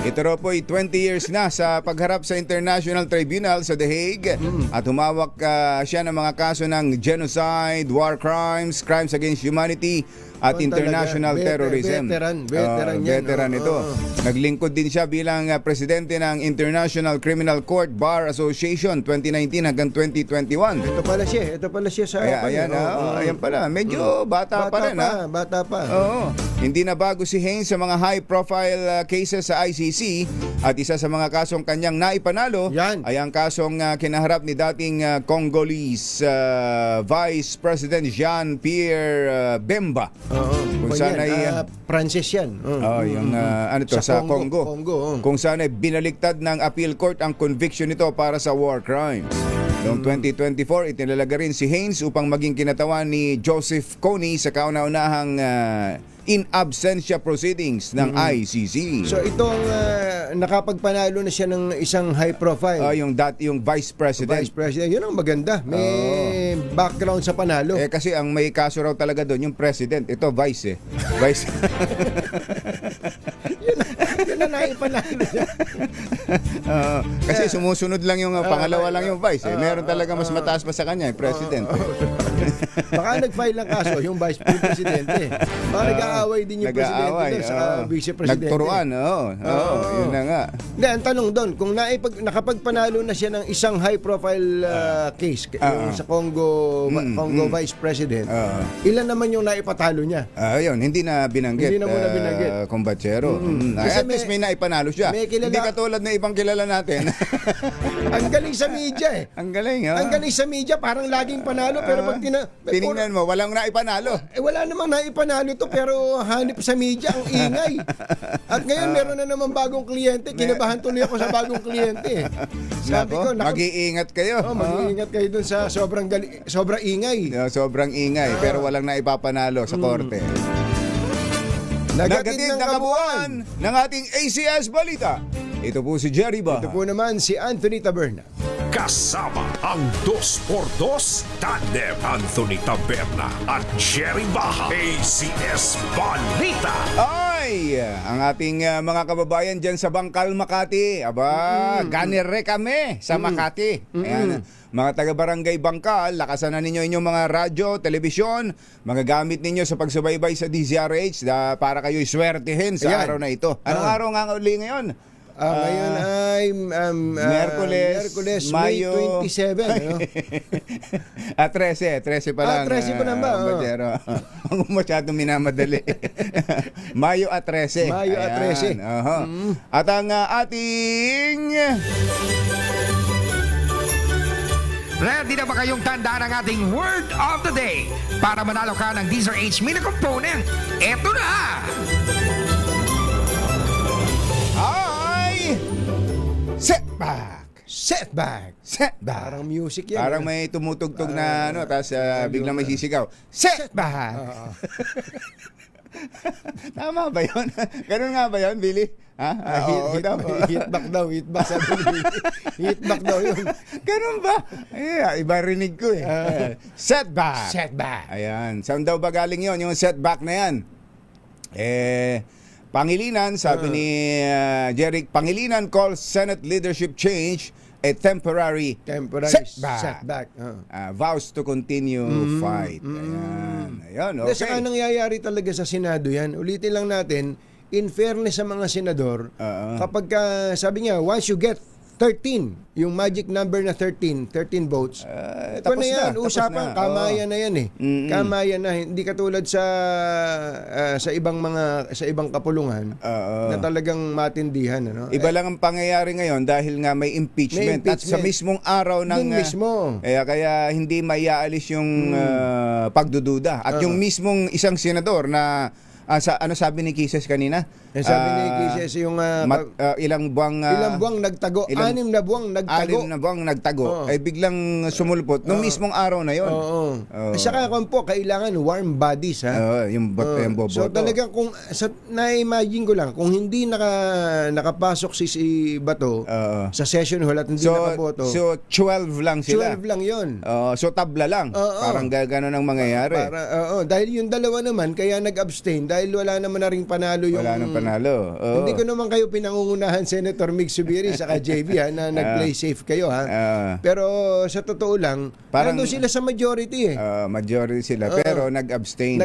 Ito raw po ay 20 years na sa pagharap sa International Tribunal sa The Hague at humawak siya ng mga kaso ng genocide, war crimes, crimes against humanity at international terrorism. Veteran ito. Naglingkod din siya bilang presidente ng International Criminal Court Bar Association 2019 hanggang 2021. Ito pala siya sa Ayan pala. Medyo bata pa rin. Bata pa. Hindi na bago si Haynes sa mga high-profile cases sa ICC at isa sa mga kasong kanyang naipanalo ay ang kasong kinaharap ni dating Congolese Vice President Jean-Pierre Bemba. Kung saan ay Francis yan. Yung sa Congo. Kung saan ay binaliktad ng appeal court ang conviction nito para sa war crimes. Noong 2024, itinalaga rin si Haynes upang maging kinatawan ni Joseph Kony sa kauna-unahang in absentia proceedings ng ICC. So itong nakapagpanalo na siya ng isang high profile. Yung Vice President. Vice President, yun ang maganda. May background sa panalo. Kasi ang may kaso raw talaga doon, yung President. Ito, Vice Vice. Yun na naipanalo niya. Kasi sumusunod lang yung pangalawa lang yung Vice. Meron talaga mas mataas pa sa kanya, yung President. Baka nag-file ng kaso yung Vice Presidente. Baka nag-aaway din yung Presidente doon sa Vice Presidente. Nagturuan, yun na nga. Hindi, ang tanong doon, kung nakapagpanalo na siya ng isang high-profile case, yung sa Congo Vice President, ilan naman yung naipatalo niya? Yun, hindi na binanggit. Hindi na muna binanggit. Kumbachero. At least may naipanalo siya. Hindi katulad na ibang kilala natin. Ang galing sa media Ang galing, Ang galing sa media, parang laging panalo, pero pag tinignan mo, walang naipanalo. Wala namang naipanalo to, pero hanip sa media ang ingay. At ngayon meron na naman bagong kliyente. Kinabahan tuloy ako sa bagong kliyente. Sabi ko, mag-iingat kayo. Mag-iingat kayo dun sa sobrang ingay. Sobrang ingay, pero walang naipapanalo sa korte. Nagatid ng kabuuan ng ating ACS Balita. Ito po si Jerry Baha. Ito po naman si Anthony Taberna. Kasama ang 2x2 Tandem Anthony Taberna at Jerry Baha. ACS Balita. Ay, ang ating mga kababayan dyan sa Bangkal, Makati. Ganere kami sa Makati. Ayan. Mga taga-barangay Bangkal, lakasan na ninyo inyong mga radyo, telebisyon, mga gamit ninyo sa pagsubaybay sa DZRH para kayo'y swertihin sa araw na ito. Anong araw nga uli ngayon? Ngayon ay Miyerkules, May 27. Ano? 13 pa lang. 13 pa lang ba? Huwag masyadong minamadali. Mayo at 13. Mayo at 13. At ang ating... Ready na ba kayong tandaan ang ating word of the day para manalo ka ng DZRH Mini Component? Eto na! Ay! Setback! Parang music yan. Parang may tumutugtog na tapos biglang may sisigaw. Setback! Tama ba yun? Ganun nga ba yun, Billy? Hitback daw. Sabi ni hitback daw yun. Ganun ba? Iba rinig ko Setback. Ayan. Saan daw ba galing yun? Yung setback na yan. Pangilinan, sabi ni Jeric, Pangilinan calls Senate leadership change a temporary setback. Vows to continue fight. Ayan, okay. Saka nangyayari talaga sa Senado yan. Ulitin lang natin, in fairness sa mga senador, kapag sabi niya, once you get 13, yung magic number na 13 votes, ito na yan, usapan, kamayan na yan Kamayan na, hindi katulad sa ibang kapulungan na talagang matindihan. Iba lang ang pangyayari ngayon dahil nga may impeachment. At sa mismong araw ng... Kaya hindi maiaalis yung pagdududa. At yung mismong isang senador na... ano sabi ni Kisses kanina? Sabi ni Kisses yung ilang buwang nagtago, 6 na buwang nagtago. Ay biglang sumulpot nung mismong araw na yon. Saka po kailangan warm bodies yung boboto. So talagang kung na-imagine ko lang kung hindi nakapasok si Bato sa session hall at hindi nakaboto. So 12 lang sila. 12 lang 'yon. So tabla lang. Parang gano'n ang mangyayari. Dahil yung dalawa naman kaya nag-abstain dahil wala naman na ring panalo yung... Wala nang panalo. Hindi ko naman kayo pinangungunahan, Senator Mig Subiri saka JB na nag-play safe kayo Pero sa totoo lang, nandun sila sa majority majority sila pero nag-abstain.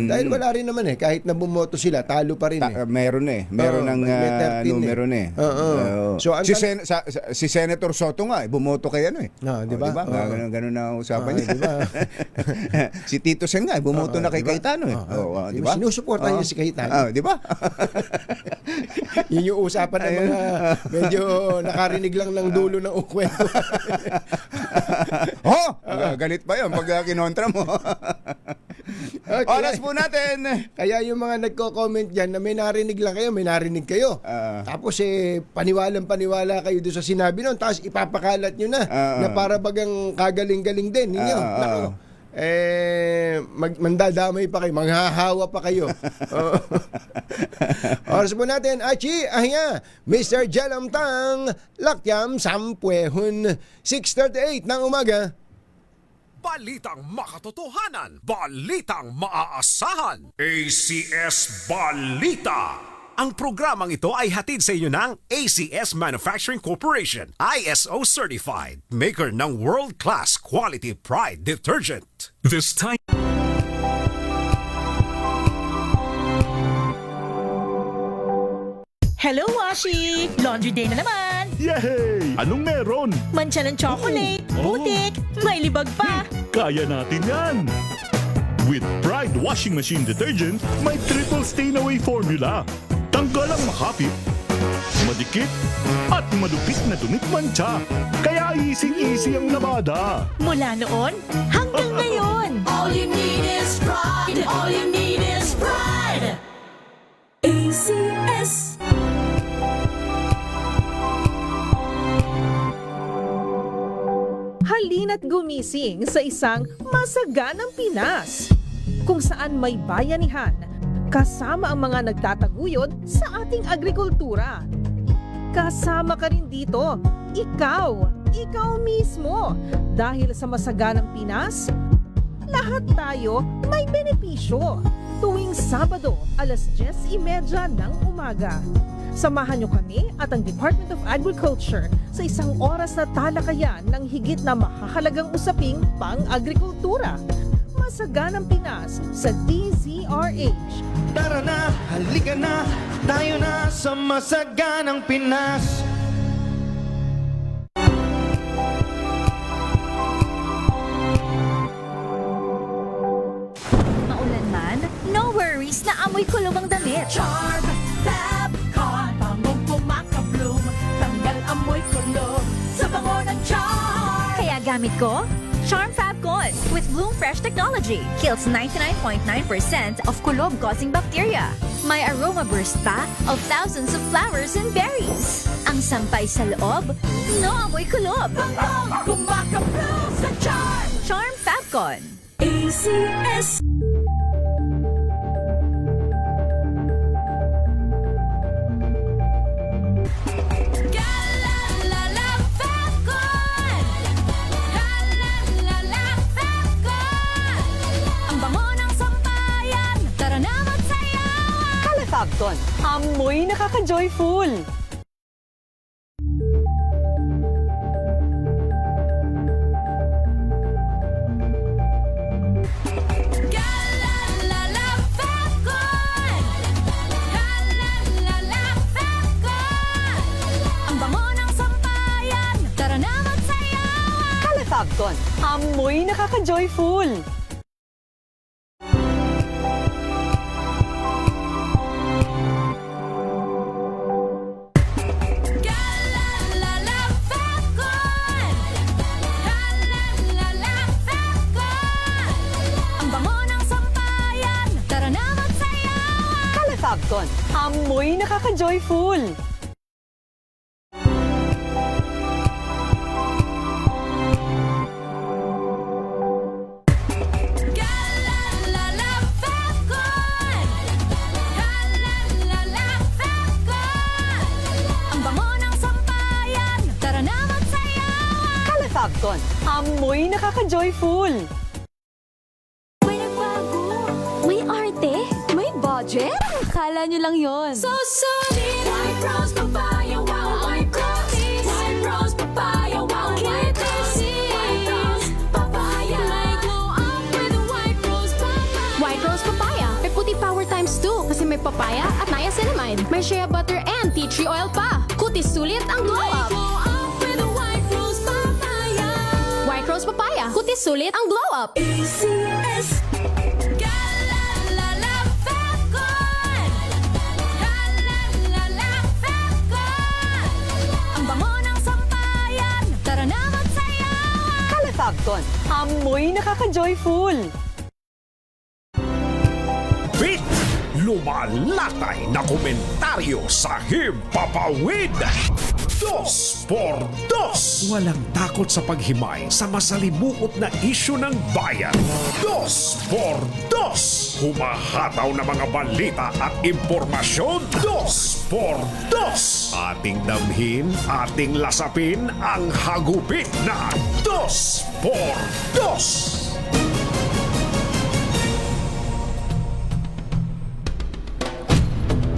Dahil wala rin naman kahit na bumoto sila, talo pa rin Meron ng numero So, si Senator Soto nga, bumoto kay diba? Ganun na usapan niya. Diba? Si Tito Sen nga, bumoto na kay Cayetano Diba? Sinusuportan niya si Cayetano. Di ba? Yun yung usapan ng mga medyo nakarinig lang ng dulo ng ukwento. Galit pa yun pag kinontra mo. Oras po natin. Kaya yung mga nagko-comment dyan na may narinig lang kayo, may narinig kayo. Tapos paniwalang-paniwala kayo doon sa sinabi nun. Tapos ipapakalat nyo na para bagang kagaling-galing din ninyo. Nako. Mandadamay pa kayo, manghahawa pa kayo. Oras po natin, Achi, ahya, Mr. Jalamtang, Lakyam, Sampuehon, 6:38 ng umaga. Balitang makatotohanan, balitang maaasahan. ACS Balita. Ang programang ito ay hatid sa inyo ng ACS Manufacturing Corporation, ISO certified, maker ng world-class quality Pride detergent. This time Hello, Washi! Laundry day na naman! Yay! Anong meron? Mancha ng chocolate, putik, may libag pa! Kaya natin yan! With Pride Washing Machine Detergent, may triple stain-away formula. Tanggal ang makapit, madikit, at madupit na dumit mancha. Kaya easy-easy ang labada. Mula noon hanggang ngayon! All you need is pride. All you need is pride. ACS. Halina't gumising sa isang masaganang Pinas, kung saan may bayanihan, kasama ang mga nagtataguyod sa ating agrikultura. Kasama ka rin dito, ikaw mismo. Dahil sa masaganang Pinas, lahat tayo may benepisyo. Tuwing Sabado, 10:30 ng umaga. Samahan niyo kami at ang Department of Agriculture sa isang oras na talakayan ng higit na mahahalagang usaping pang-agrikultura. Masaganang Pinas sa DZRH. Tara na, halika na, tayo na sa Masaganang Pinas. Maulan man, no worries na amoy kulong ang damit. Charm Fabcon. Bangong pumakabloom. Tanggal amoy kulog sa bango ng charm. Kaya gamit ko, Charm Fabcon with Bloom Fresh technology. Kills 99.9% of kulob-causing bacteria. May aroma burst pa of thousands of flowers and berries. Ang sampay sa loob, no amoy kulob. Bangong pumakabloom sa charm. Charm Fabcon. ACS. Fabcon, amoy nakaka-joyful! Ang bango ng sampayan. Tara na magsayawan. Fabcon, amoy nakaka-joyful! Fabcon, amoy nakaka-joyful! Ang bango ng sampayan. Tara na magsayawan. Fabcon, amoy nakaka-joyful! May nagbago, may arte, may budget. Akala nyo lang yon. So solid. White rose papaya, wow, white rose. White rose papaya, wow, white rose. White rose papaya. May glow up with a white rose papaya. White Rose Papaya. May puti power times 2 kasi may papaya at niacinamide. May shea butter and tea tree oil pa. Kutis sulit ang glow up. Glow up with a white rose papaya. White Rose Papaya. Kutis sulit ang glow up. ACS. Fabcon, amoy nakaka-joyful! lumalatay na komentaryo sa Himpapawid. 2 por 2. Walang takot sa paghimay sa masalimuot na isyu ng bayan. 2 por 2. Humahataw na mga balita at impormasyon. 2 por 2. Ating damhin, ating lasapin ang hagupit na 2 por 2.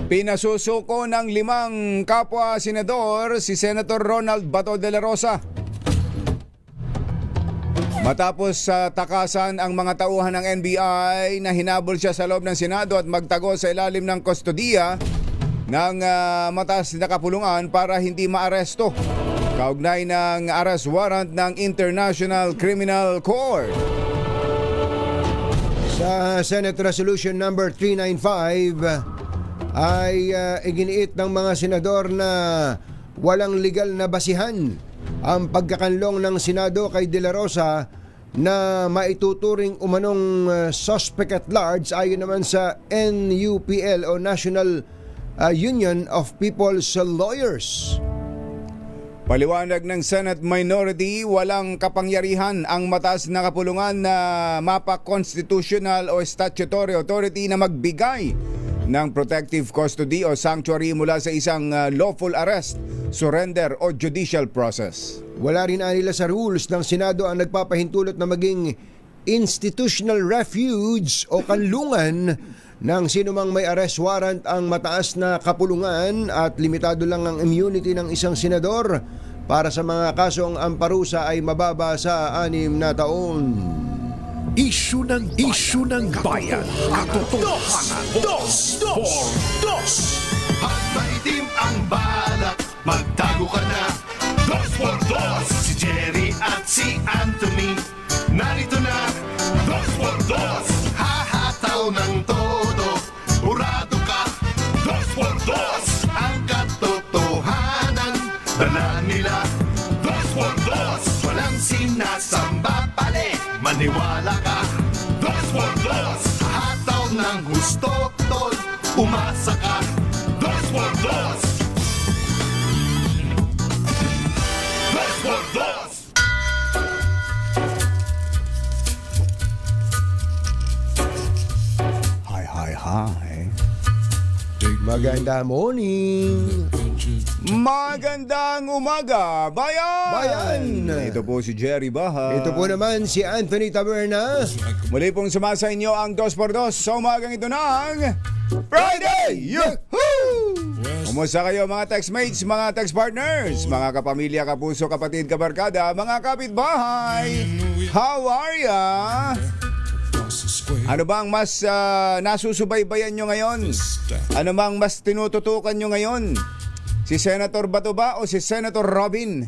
Pinasusuko ng 5 kapwa senador si Senator Ronald Bato de la Rosa. Matapos takasan ang mga tauhan ng NBI na hinabol siya sa loob ng Senado at magtago sa ilalim ng kustodiya ng mataas na kapulungan para hindi maaresto. Kaugnay ng arrest warrant ng International Criminal Court. Sa Senate Resolution number 395 ay iginiit ng mga senador na walang legal na basihan ang pagkakanlong ng Senado kay De La Rosa na maituturing umanong suspect at large ayon naman sa NUPL o National Union of People's Lawyers. Paliwanag ng Senate Minority, walang kapangyarihan ang mataas na kapulungan na mapa-constitutional o statutory authority na magbigay ng protective custody o sanctuary mula sa isang lawful arrest, surrender o judicial process. Wala rin nila sa rules ng Senado ang nagpapahintulot na maging institutional refuge o kanlungan ng sinumang may arrest warrant ang mataas na kapulungan at limitado lang ang immunity ng isang senador para sa mga kasong ang parusa ay mababa sa 6 na taon. Isyu ng bayan. Katotohanan. 2 por 2. At maitim ang balak, magtago ka na. 2 por 2. Si Jerry at si Anthony, narito na. 2 por 2. Hahataw ng todo, urado ka. 2 por 2. Ang katotohanan, dala nila. 2 por 2. Walang sinasamba pali, maniwala ka. 2 por 2. Hataw ng gusto, tol, umasa ka. 2 por 2. 2 por 2. Hi. Maganda morning. Magandang umaga, bayan! Ito po si Jerry Baha. Ito po naman si Anthony Taberna. Muli pong sumasa inyo ang 2x2 sa umagang ito ng Friday! Yahoo! Kumusta kayo mga textmates, mga text partners, mga kapamilya, kapuso, kapatid, kabarkada, mga kapitbahay? How are ya? Ano bang mas nasusubaybayan nyo ngayon? Ano bang mas tinututukan nyo ngayon? Si Senator Bato ba o si Senator Robin?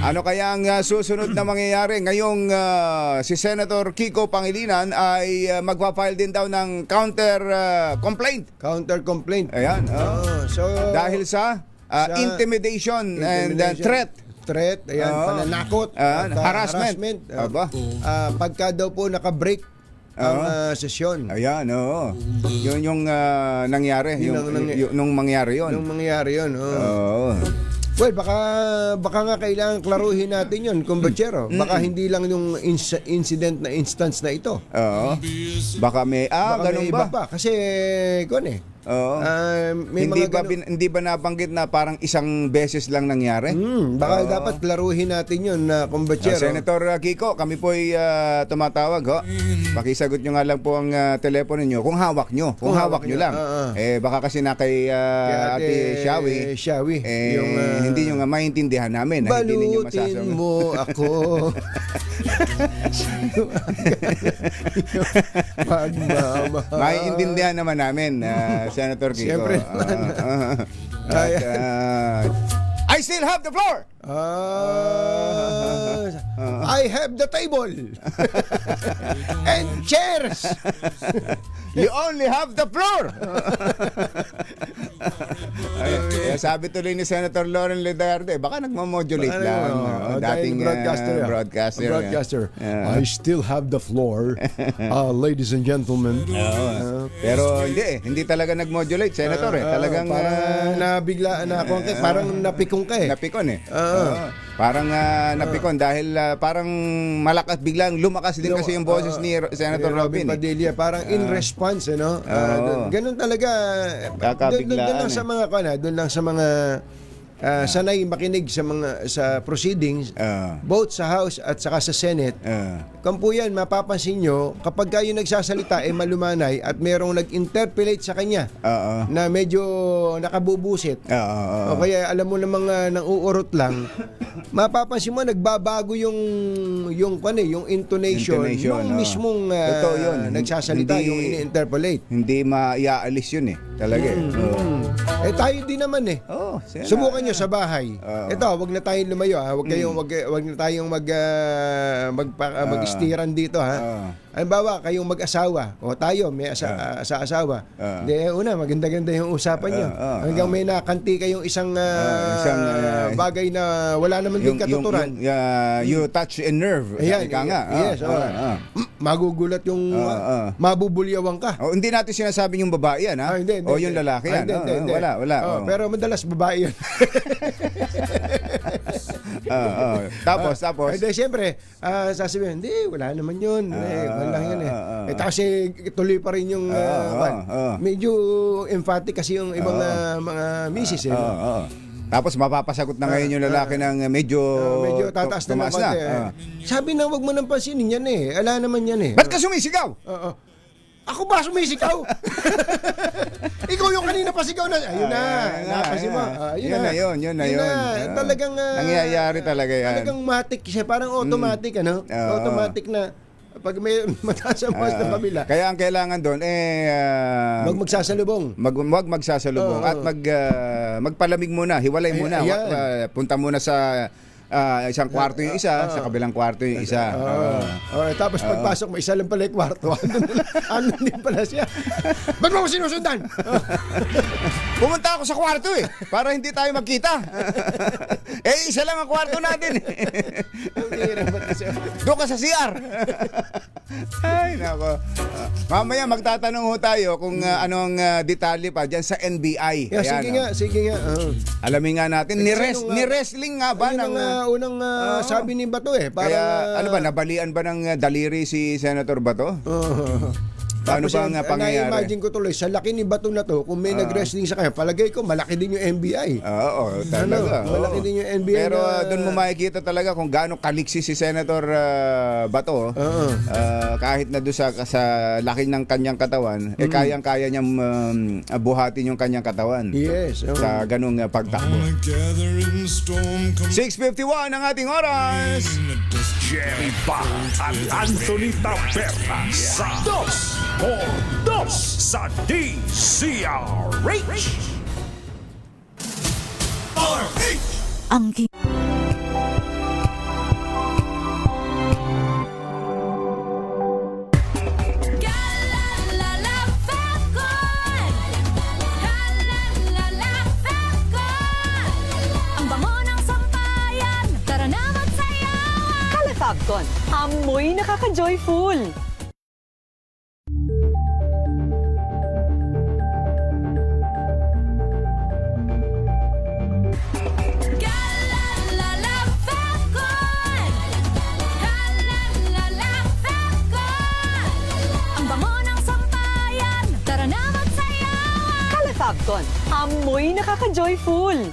Ano kaya ang susunod na mangyayari? Ngayong si Senator Kiko Pangilinan ay magpa-file din daw ng counter-complaint. Counter-complaint. Ayan. Dahil sa intimidation and threat. Ayan, pananakot, harassment. Pagka daw po naka-break ang sesyon. Ayan, oo. Yun yung nangyari. Nung mangyari yun. Oo. Well, baka nga kailangan klaruhin natin yun, Kumbachero. Baka hindi lang yung incident na instance na ito. Oo. Baka may, ganun iba ba? pa. Kasi, Oo. Hindi ba nabanggit na parang isang beses lang nangyari? Baka dapat klaruhin natin yun, Kumbachero. Senator Kiko, kami po ay tumatawag. Pakisagot nyo nga lang po ang telepono nyo. Kung hawak nyo. Kung hawak nyo lang. Baka kasi na kay Ate Shawi. Hindi nyo nga maintindihan namin. Balutin mo ako. Maiintindihan naman namin, Senator Kiko. Siyempre. I still have the floor! I have the table. And chairs. You only have the floor! Kaya sabi tuloy ni Senator Lauren Legarde, baka nagmamodulate lang. Dating broadcaster. I still have the floor, ladies and gentlemen. Pero hindi talaga nagmodulate, Senator. Talagang parang nabigla na parang napikong ka eh. Napikon eh. Parang napikon dahil parang malakas, biglang lumakas din kasi yung boses ni Senator Robin. Padilla, parang in response, ganun talaga. Doon lang sa mga doon lang sa mga sanay makinig sa proceedings, both sa House at saka sa Senate. Kung po yan, mapapansin nyo, kapag kayo nagsasalita malumanay at merong nag-interpolate sa kanya na medyo nakabubusit, o kaya alam mo namang nang uurot lang, mapapansin mo nagbabago yung intonation ng mismong nagsasalita, yung ini-interpolate. Hindi maiaalis yun talaga. Tayo din naman subukan nyo sa bahay. Ito, wag na tayong lumayo wag na tayong mag-istiran dito Halimbawa, kayong mag-asawa o tayo may asawa. Una, maganda-ganda yung usapan nyo. Hanggang may nakanti kayong isang bagay na wala naman din katuturan. You touch a nerve. Yes. Magugulat yung mabubulyawan ka. Hindi natin sinasabing yung babae yan, o yung lalaki yan. Wala. Pero madalas babae yan. Tapos. Siyempre, sasabihin, wala naman yun. Lang yan kasi tuloy pa rin yung medyo emphatic kasi yung ibang mga misis Tapos mapapasagot na ngayon yung lalaki ng medyo tataas na tumaas na. Sabi na wag mo nang pansinin yan ala naman yan Ba't ka sumisigaw? Ako ba sumisigaw? Ikaw yung kanina pasigaw na. Ayun na. Napasin mo. Yun na. Talagang nangyayari talaga yan. Talagang matik siya. Parang automatic, automatic na pag may mataas ang mas na kabila. Kaya ang kailangan doon wag magsasalubong. Wag magsasalubong at magpalamig muna, hiwalay muna. Punta muna sa isang kwarto yung isa, sa kabilang kwarto yung isa. Tapos pagpasok, may isa lang pala yung kwarto. Ano din pala siya? Ba't mo sinusundan? Pumunta ako sa kwarto para hindi tayo magkita. Isa lang ang kwarto natin. Doon ka sa CR. Ay, nako. Mamaya magtatanong ho tayo kung anong detalye pa dyan sa NBI. Sige nga. Alamin nga natin. Ni wrestling nga ba unang sabi ni Bato parang, kaya ano ba, nabalian ba ng daliri si Senator Bato? Paano ba ang pangyayari? Na-imagine ko tuloy, sa laki ni Bato na to, kung may nag-wrestling sa kanya, palagay ko, malaki din yung NBI. Talaga. Malaki din yung NBI. Pero doon mo makikita talaga kung gaano kaliksi si Senator Bato. Kahit na doon sa laki ng kanyang katawan, kayang-kaya niyang buhatin yung kanyang katawan. Yes. Sa ganung pagtakbo. 6:51 ang ating oras. Jerry Ba at Anthony Taberna sa Dos sa DCRH. Ang Fabcon, amoy nakaka-joyful. Ang bango ng sampayan, tara na magsayawan. Kala Fabcon, amoy nakaka-joyful.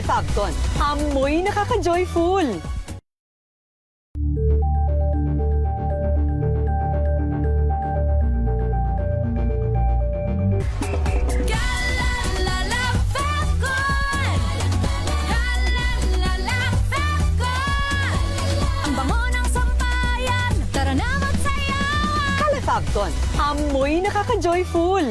Fabcon, amoy nakaka-joyful. Ang bango ng sampayan, tara na magsayawan. Fabcon, Amoy nakaka-joyful.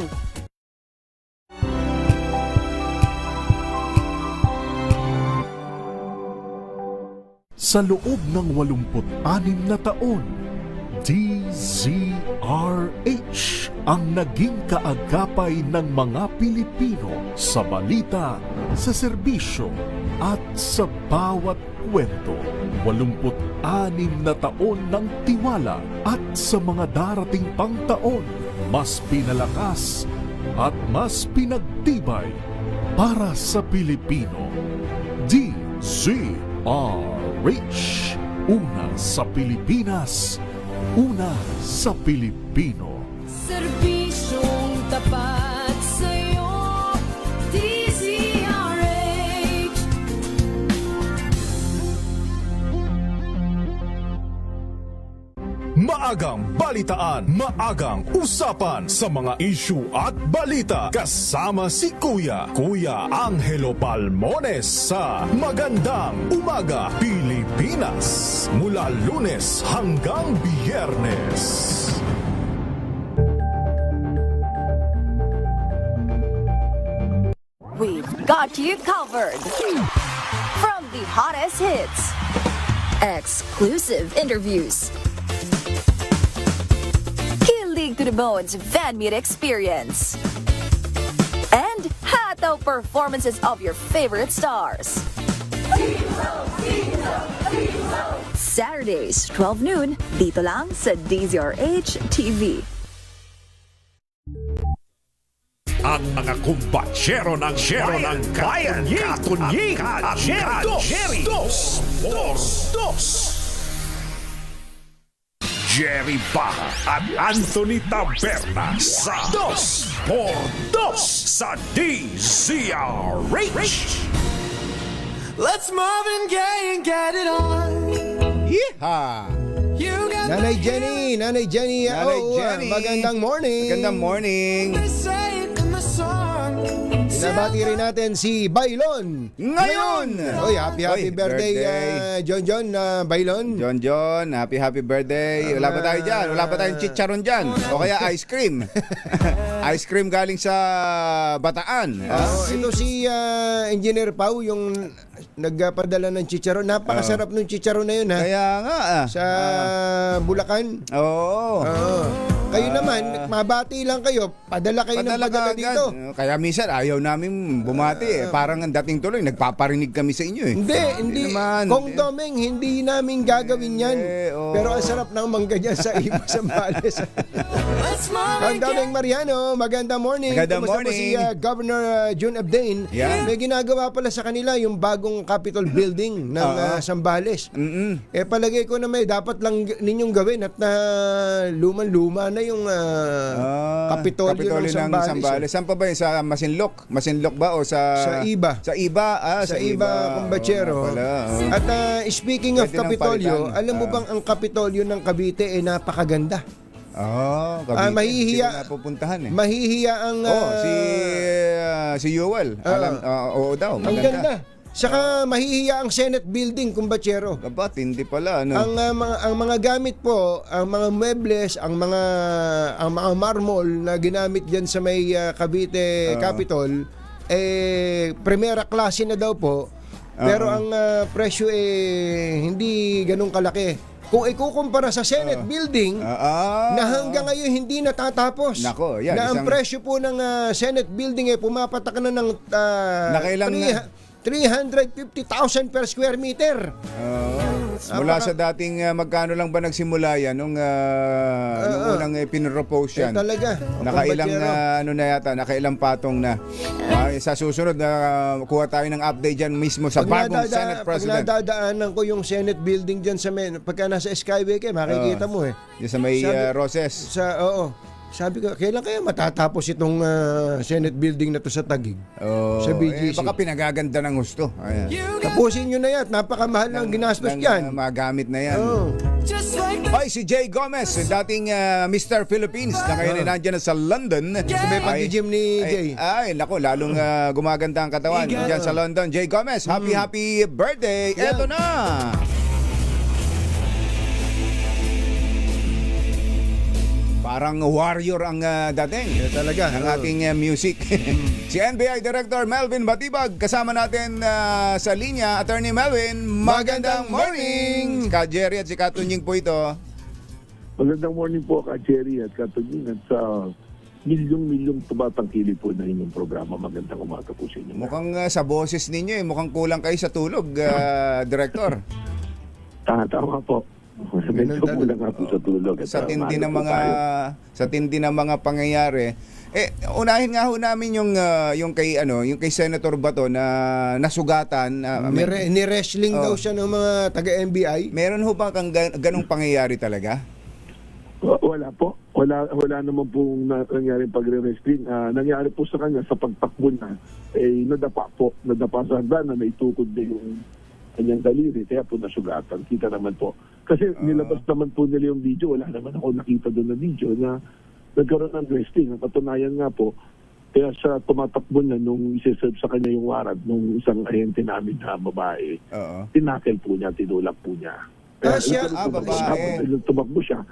Sa loob ng 86 na taon, DZRH ang naging kaagapay ng mga Pilipino sa balita, sa serbisyo at sa bawat kwento. 86 na taon ng tiwala at sa mga darating pang taon, mas pinalakas at mas pinagtibay para sa Pilipino. DZRH. Una sa Pilipinas, una sa Pilipino. Serbisyong tapat sa'yo, DZRH. Maagang balitaan, maagang usapan sa mga issue at balita. Kasama si Kuya Angelo Palmones sa Magandang Umaga Pilipinas. Mula Lunes hanggang Biyernes. We've got you covered. From the hottest hits, exclusive interviews, kilig to the bones fan meet experience, and hataw performances of your favorite stars. Saturdays, 12 noon, dito lang sa DZRH TV. Ang mga kumbatsero ng bayan, Katunying at Jerry Dos por Dos. Jerry Baja at Anthony Taberna sa Dos por Dos sa DZRH. Let's Marvin Gaye and get it on. Yeehaw! You got Nanay Jenny, Nanay Jenny. magandang morning. Magandang morning. me say it in the song. Nabati rin natin si Bailon. Ngayon! Oy, happy birthday, John Bailon. John, happy birthday. Wala pa tayo dyan. Wala pa tayong chicharon dyan. O kaya ice cream. Ice cream galing sa Bataan. Ito si Engineer Pau, yung nagpadala ng chicharon. Napakasarap ng chicharon na yun, ha? Kaya nga. Sa Bulacan. Oo. Kayo naman, mabati lang kayo. Padala kayo ng padala dito. Kaya minsan ayaw namin bumati. Parang ang dating tuloy, nagpaparinig kami sa inyo. Hindi naman. Kung Domeng, hindi namin gagawin yan. Pero ang sarap ng mangga niya sa iba sa Males. Kung Domeng Mariano, magandang morning. Magandang Kumusta morning. po si Governor June Abdain? Yeah. May ginagawa pala sa kanila yung bagong Capitol Building ng Sambales. Palagay ko na may dapat lang ninyong gawin at luman-luma na yung Kapitolyo ng Sambales. Saan pa ba yun? Sa Masinloc? Masinloc ba o sa Iba? Sa Iba, sa Iba, Kumbachero. At speaking of Pwede nang Kapitolyo, palitan. alam mo bang ang Kapitolyo ng Cavite ay napakaganda? Cavite. Mahihiya. Hindi ko napupuntahan eh. Mahihiya ang si Yuel. Oo daw. Ang ganda. Saka mahihiya ang Senate Building, Kumbachero. Kabat, hindi pala. Ang mga gamit po, ang mga muebles, ang mga marmol na ginamit diyan sa may Cavite Capitol, primera klase na daw po. Pero ang presyo hindi ganun kalaki. Kung ikukumpara sa Senate Building na hanggang ngayon hindi natatapos. Nako, yan, na ang presyo po ng Senate Building pumapatak na ng 350,000 per square meter. Mula sa dating magkano lang ba nagsimula yan nung unang pinropose yan? Talaga. Nakailang nakailang patong na. Sa susunod kuha tayo ng update dyan mismo sa bagong Senate President. Pag nadadaanan ko yung Senate Building dyan pagka nasa Skyway makikita mo Yung sa may Roses. Sabi ko, kailan kaya matatapos itong Senate Building na to sa Taguig? Sa BGC. Baka pinagaganda ng gusto. Tapusin nyo na yan. Napakamahal ng ginastos dyan. Magamit na yan. Ay, si Jay Gomez, dating Mr. Philippines, na ngayon ay nandiyan na sa London. May pag-gym ni Jay. Nako, lalong gumaganda ang katawan dyan sa London. Jay Gomez, happy birthday. Eto na! Parang warrior ang dating talaga ng ating music. Si NBI Director Melvin Batibag kasama natin sa linya. Attorney Melvin, magandang morning! Ka Jerry at si Katunying po ito. Magandang morning po ka Jerry at Katunying at sa milyong tumatangkili po na inyong programa. Magandang umaga po sa inyo. Mukhang sa boses ninyo mukhang kulang kayo sa tulog, Director. Tama po. Medyo kulang nga po sa tulog. Sa tindi ng mga pangyayari. Unahin nga ho namin yung kay Senator Bato na nasugatan. Ni-wrestling daw siya ng mga taga-NBI. Meron ho ba kang ganong pangyayari talaga? Wala po. Wala naman pong nangyari pagre-wrestling. Nangyari po sa kanya sa pagtakbo na nadapa sa hagdan na may tukod na yung kanyang daliri, kaya po nasugatan. Kita naman po. Kasi nilabas naman po nila yung video. Wala naman ako nakita doon na video na nagkaroon ng wrestling. Ang patunayan nga po, kaya siya tumatakbo na nung isi-serve sa kanya yung warrant nung isang ahente namin na babae. Tinakil po niya, tinulak po niya. Babae. Tumakbo siya.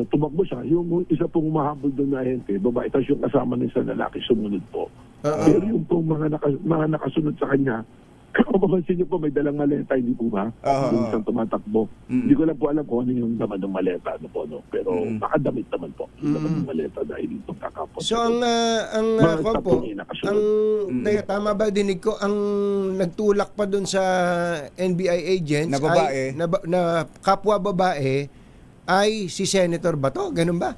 Tumakbo siya. Yung isa pong mahabol doon na ahente, babae, tapos yung kasama ng isang lalaki sumunod po. Pero yung pong mga nakasunod sa kanya, kung mapansin niyo po, may dalang maleta, hindi po ba? Yung isang tumatakbo. Hindi ko lang po alam kung ano yung laman ng maleta. Pero nakadamit naman po yung laman ng maleta dahil itong kakapot. So, tama ba dinig ko, ang nagtulak pa dun sa NBI agents na babae, na kapwa babae, ay si Senator Bato? Ganun ba?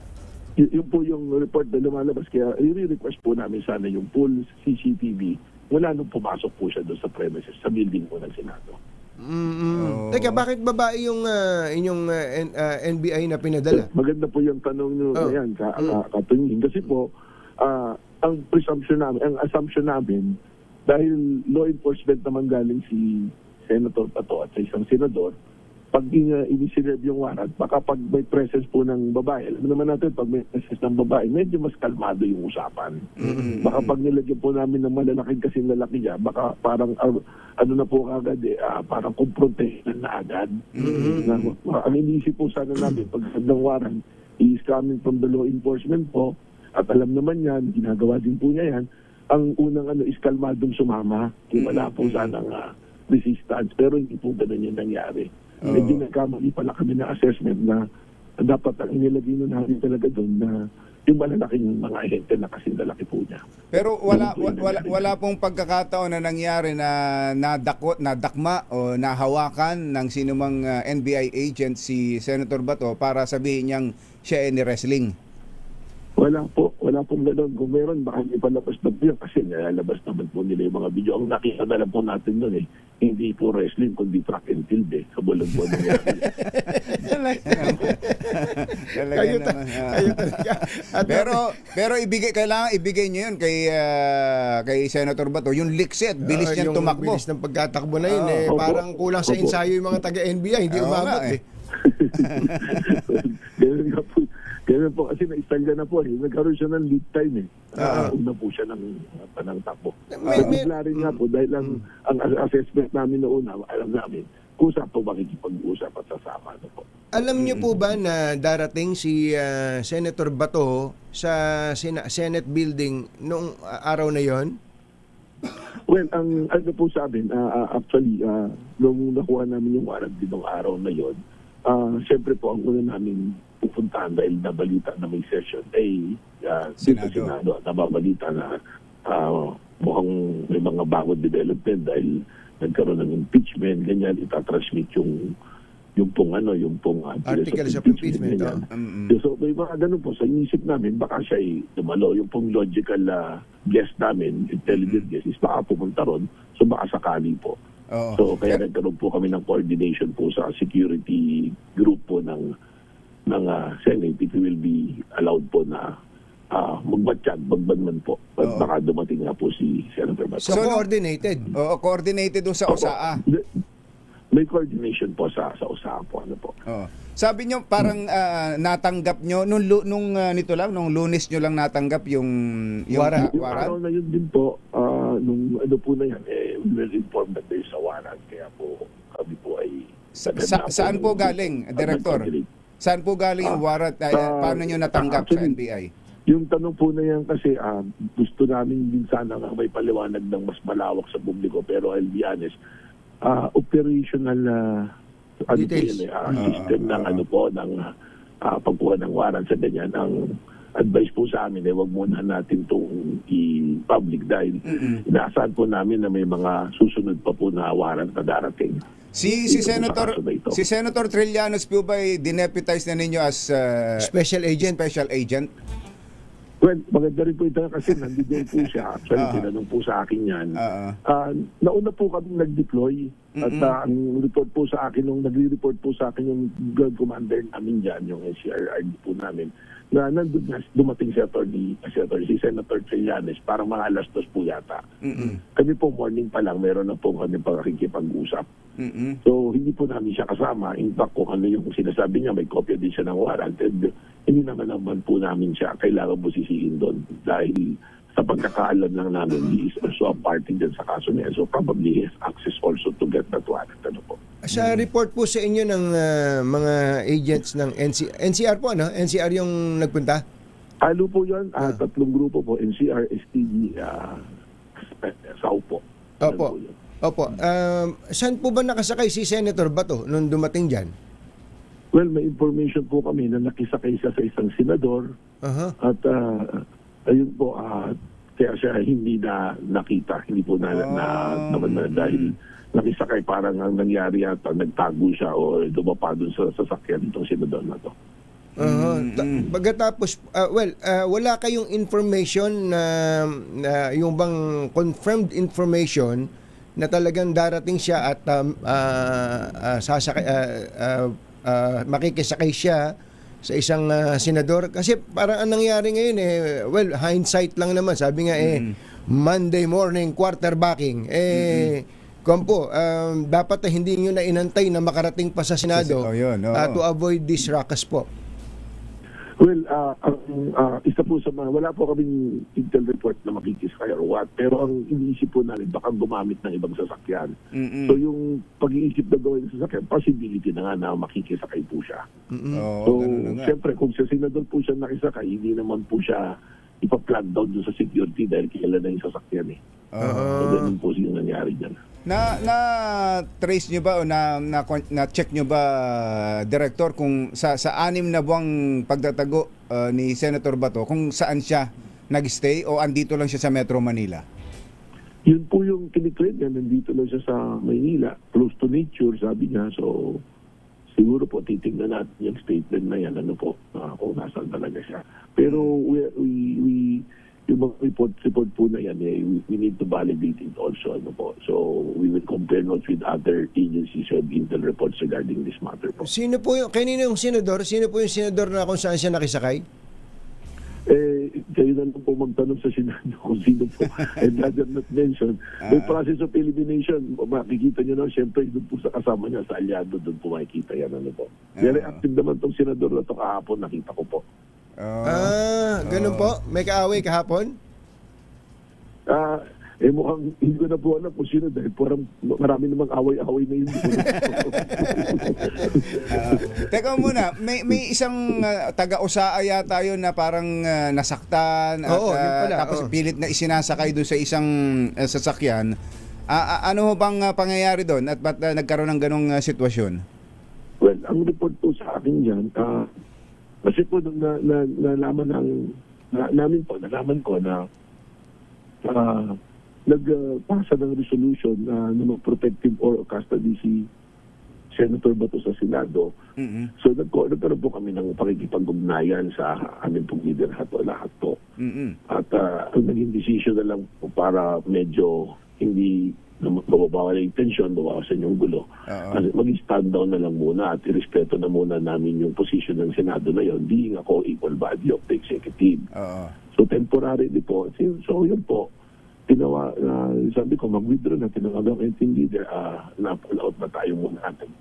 Yun po yung report na lumalabas. Kaya i-request po namin sana yung full CCTV wala nung pumasok po siya doon sa premises, sa building po ng Senado. Teka, bakit babae yung inyong NBI na pinadala? Maganda po yung tanong nyo na yan, Katunying. Kasi po, ang assumption namin, dahil law enforcement naman galing si Senator Bato at sa isang senador, pag iniserve yung warrant, baka pag may presence po ng babae, alam naman natin, pag may presence ng babae, medyo mas kalmado yung usapan. Baka pag nilagyan po namin ng malalaking kasing lalaki niya, baka parang, na po agad, parang confrontation na agad. Ang inisip po sana namin, pag ng warrant, is coming from the law enforcement po, at alam naman yan, ginagawa din po niya yan, ang unang is kalmadong sumama, kung wala po sanang resistance, pero hindi po ganun yung nangyari. Medyo nagkamali pala kami ng assessment na dapat ang inilagay nun namin talaga doon na yung malalaking mga ahente na kasing lalaki po niya. Pero wala pong pagkakataon na nangyari na nadakma o nahawakan ng sinumang NBI agent si Senator Bato para sabihin niyang siya ay ni-wrestling. Wala pong gano'n. Kung meron, baka hindi palabas na video kasi nalalabas naman po nila yung mga video. Ang nakita na lang po natin doon hindi po wrestling, kundi track and field Kabulan po na yan. Kayo talaga. Pero kailangan ibigay niyo yun kay Senator Bato. Yung lickset, bilis niyang tumakbo. Yung bilis ng pagkatakbo na yun. Parang kulang sa ensayo yung mga taga-NBI. Hindi umabot Ganun po kasi naistangga na po nagkaroon siya ng lead time una po siya ng takbo. Bigla rin nga po dahil ang assessment namin noon alam namin kung saan po makikipag-usap at sasama po. Alam niyo po ba na darating si Senator Bato sa Senate building noong araw na yon? Well, ang po sa amin, actually, nung nakuha namin yung warrant din ng araw na yon, siyempre po ang una namin pupuntahan dahil nabalita na may session Senado at nababalita na mukhang may mga bagong development dahil nagkaroon ng impeachment, ganyan, itatransmit yung articles of impeachment. So may mga ganun po, sa inisip namin, baka siya ay dumalo, yung pong logical guess namin, intelligent guess, is baka pumunta ron, so baka sakali po. So kaya nagkaroon po kami ng coordination po sa security group po ng Senate. It will be allowed po na magbanman po. Baka dumating nga po si Senator Bato. So coordinated? Oo, coordinated doon sa OSAA. May coordination po sa OSAA po. Sabi nyo parang natanggap nyo nung Lunes nyo lang natanggap yung warrant. Yung araw na yun din po, nung po na yan, we were informed that there is a warrant. Kaya po kami po ay... Saan po galing, Director? Saan po galing yung warrant? Paano nyo natanggap sa NBI? Yung tanong po na yan kasi gusto namin din sana nga may paliwanag ng mas malawak sa publiko, pero I'll be honest, operational Details. System ng ng pagkuha ng warrant sa ganyan. Ang advice po sa amin wag muna natin itong i-public dahil inaasahan po namin na may mga susunod pa po na warrant na darating. Si Senator Trillanos po ba dineputize na ninyo as Special agent? Special agent? Well, maganda rin po ito kasi nandito po siya. Actually, tinanong po sa akin yan. Nauna po kami nag-deploy at ang report po sa akin, nung nagre-report po sa akin yung ground commander namin dyan, yung NCRRD po namin, na nandun na dumating si Senator Trillanes parang mga alas 2 po yata. Kami po morning pa lang, meron na po kami pakikipag-usap. So, hindi po namin siya kasama. In fact, kung ano yung sinasabi niya, may kopya din siya ng warrant. And, hindi naman po namin siya kailangan busisihin doon dahil sa pagkakaalam lang namin, he is also a party dyan sa kaso niya. So, probably he has access also to get that warrant. Ano po? Sa report po sa inyo ng mga agents ng NCR po, ano? NCR yung nagpunta? Ano po yan? Tatlong grupo po, NCR, STG, SAU po. Opo. Saan po ba nakasakay si Senator Bato nung dumating dyan? Well, may information po kami na nakisakay siya sa isang senador at ayun po, kaya siya hindi na nakita, hindi po naman dahil nakisakay parang ang nangyari yata, nagtago siya o dumapa dun sa sasakyan itong senador na to. Pagkatapos, wala kayong information na yung bang confirmed information na talagang darating siya at makikisakay siya sa isang senador? Kasi parang ang nangyari ngayon hindsight lang naman. Sabi nga Monday morning quarterbacking. Dapat hindi nyo na inantay na makarating pa sa Senado to avoid this ruckus po. Well, isa po sa mga, wala po kaming intel report na makikisakay or what, pero ang iniisip po namin, baka gumamit ng ibang sasakyan. So yung pag-iisip na gawin sa sasakyan, possibility na nga na makikisakay po siya. So, siyempre, kung sa senador po siya nakisakay, hindi naman po siya ipa-plug down doon sa security dahil kilala na yung sasakyan So, ganun po yung nangyari dyan. Na-trace nyo ba o na-check nyo ba, Director, kung sa 6 na buwang pagtatago ni Senator Bato, kung saan siya nag-stay o andito lang siya sa Metro Manila? Yun po yung kiniklaim niya, nandito lang siya sa Maynila, close to nature, sabi niya. So, siguro po titingnan natin yung statement na yan, kung nasaan talaga siya. Pero yung mga report po na yan, we need to validate it also. So, we will compare notes with other agencies who have intel reports regarding this matter po. Sino po yung, kanina yung senador? Sino po yung senador na kung saan siya nakisakay? Kayo na lang po magtanong sa Senado kung sino po. And rather not mention, may process of elimination. Makikita nyo na, siyempre, doon po sa kasama niya, sa alyado, doon po makikita yan. Very active naman tong senador na ito kahapon, nakita ko po. Ganun po? May kaaway kahapon? Mukhang hindi ko na po alam kung sino dahil parang marami namang away-away na yun. Teka muna, may isang taga-Osaa yata yun na parang nasaktan at tapos pilit na isinasakay doon sa isang sasakyan. Ano bang pangyayari doon at ba't nagkaroon ng ganong sitwasyon? Well, ang report po sa akin dyan, kasi po nalaman ko na nagpasa ng resolution na protective or custody si Senator Bato sa Senado. So nagkaroon po kami ng pakikipag-ugnayan sa aming pong leader lahat po. At ang naging decision na lang po para medyo hindi mababawal yung tension, bawasan yung gulo. Mag-stand down na lang muna at irespeto na muna namin yung position ng Senado na yun, being ako equal body of the executive. So temporarily po. So yun po, sabi ko, mag-withdraw na, tinawagan ko yung team leader, na-pull out na tayo muna natin.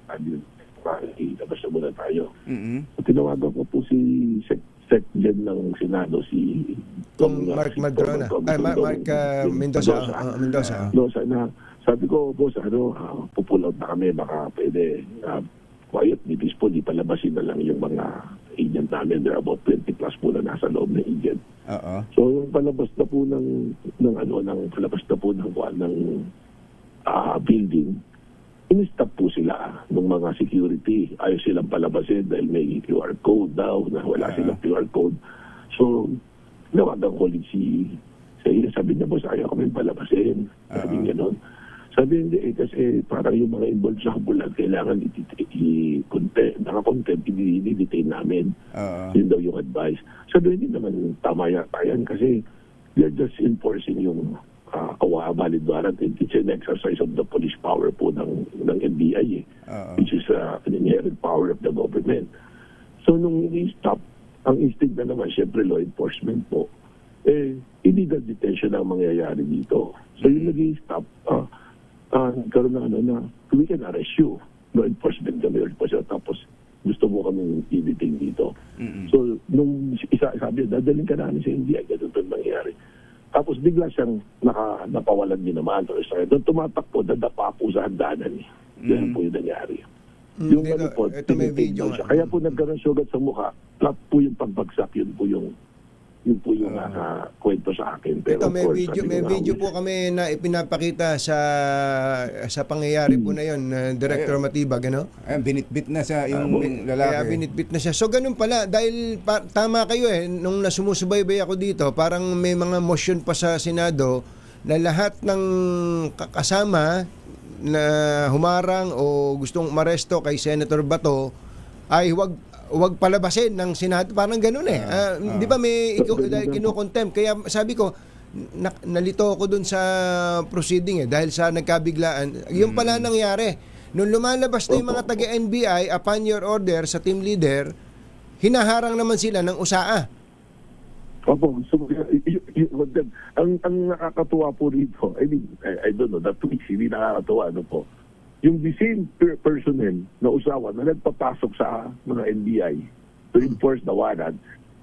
Labas na muna tayo. Tinawagan ko po si Sec Gen ng Senado, si Mark Madrona. Mark Mendoza. Na sabi ko, boss, pupull out na kami, baka pwede quietly, peacefully, palabasin na lang yung mga agent namin. There are about 20 plus po na nasa loob ng agent. So yung palabas na po ng building, in-stop po sila ng mga security. Ayaw silang palabasin dahil may QR code daw na wala silang QR code. So, nawagan ko ulit sabi niya, boss, ayaw kami palabasin. Sabi niya nun. Sabi hindi, kasi parang yung mga involved sa kabulan, kailangan naka-contempt, i-detain namin. Yun daw yung advice. Sabi hindi naman tama yata yan kasi they're just enforcing yung valid warrant. It's an exercise of the police power po ng NBI, which is an inherent power of the government. So nung i-stop, ang instinct na naman, syempre law enforcement po, illegal detention ang mangyayari dito. So yung nag-i-stop, nagkaroon na we can arrest you. Law enforcement kami, tapos gusto mo kami i-detain dito. So nung sabi, dadaling ka namin sa NBI, ganun pa mangyayari. Tapos bigla siyang napawalan din naman. Doon tumatakbo, dadapa po sa handanan. Ganun po yung nangyari. Yung po, ito may video siya. Kaya po nagkaroon sugat sa mukha. Flat po yung pagbagsak. Yun po yung kwento sa akin. Pero ito may video po kami na ipinapakita sa pangyayari po na yon, Director Matibag, ano? Binitbit na siya yung lalaki. Kaya binitbit na siya. So ganun pala, dahil tama kayo nung nasumusubaybay ako dito, parang may mga motion pa sa Senado na lahat ng kasama na humarang o gustong umaresto kay Senator Bato ay wag palabasin ng Senado, parang ganoon di ba may kino-contempt, kaya sabi ko nalito ako dun sa proceeding dahil sa nagkabiglaan. Yung pala nangyari nung lumalabas na yung mga taga-NBI upon your order sa team leader, hinaharang naman sila ng USAA. Opo, so, ang nakakatuwa po rito, I don't know, that tweets, hindi nakakatuwa, po. Yung the same personnel na usawa na nagpapasok sa mga NBI to enforce the warrant,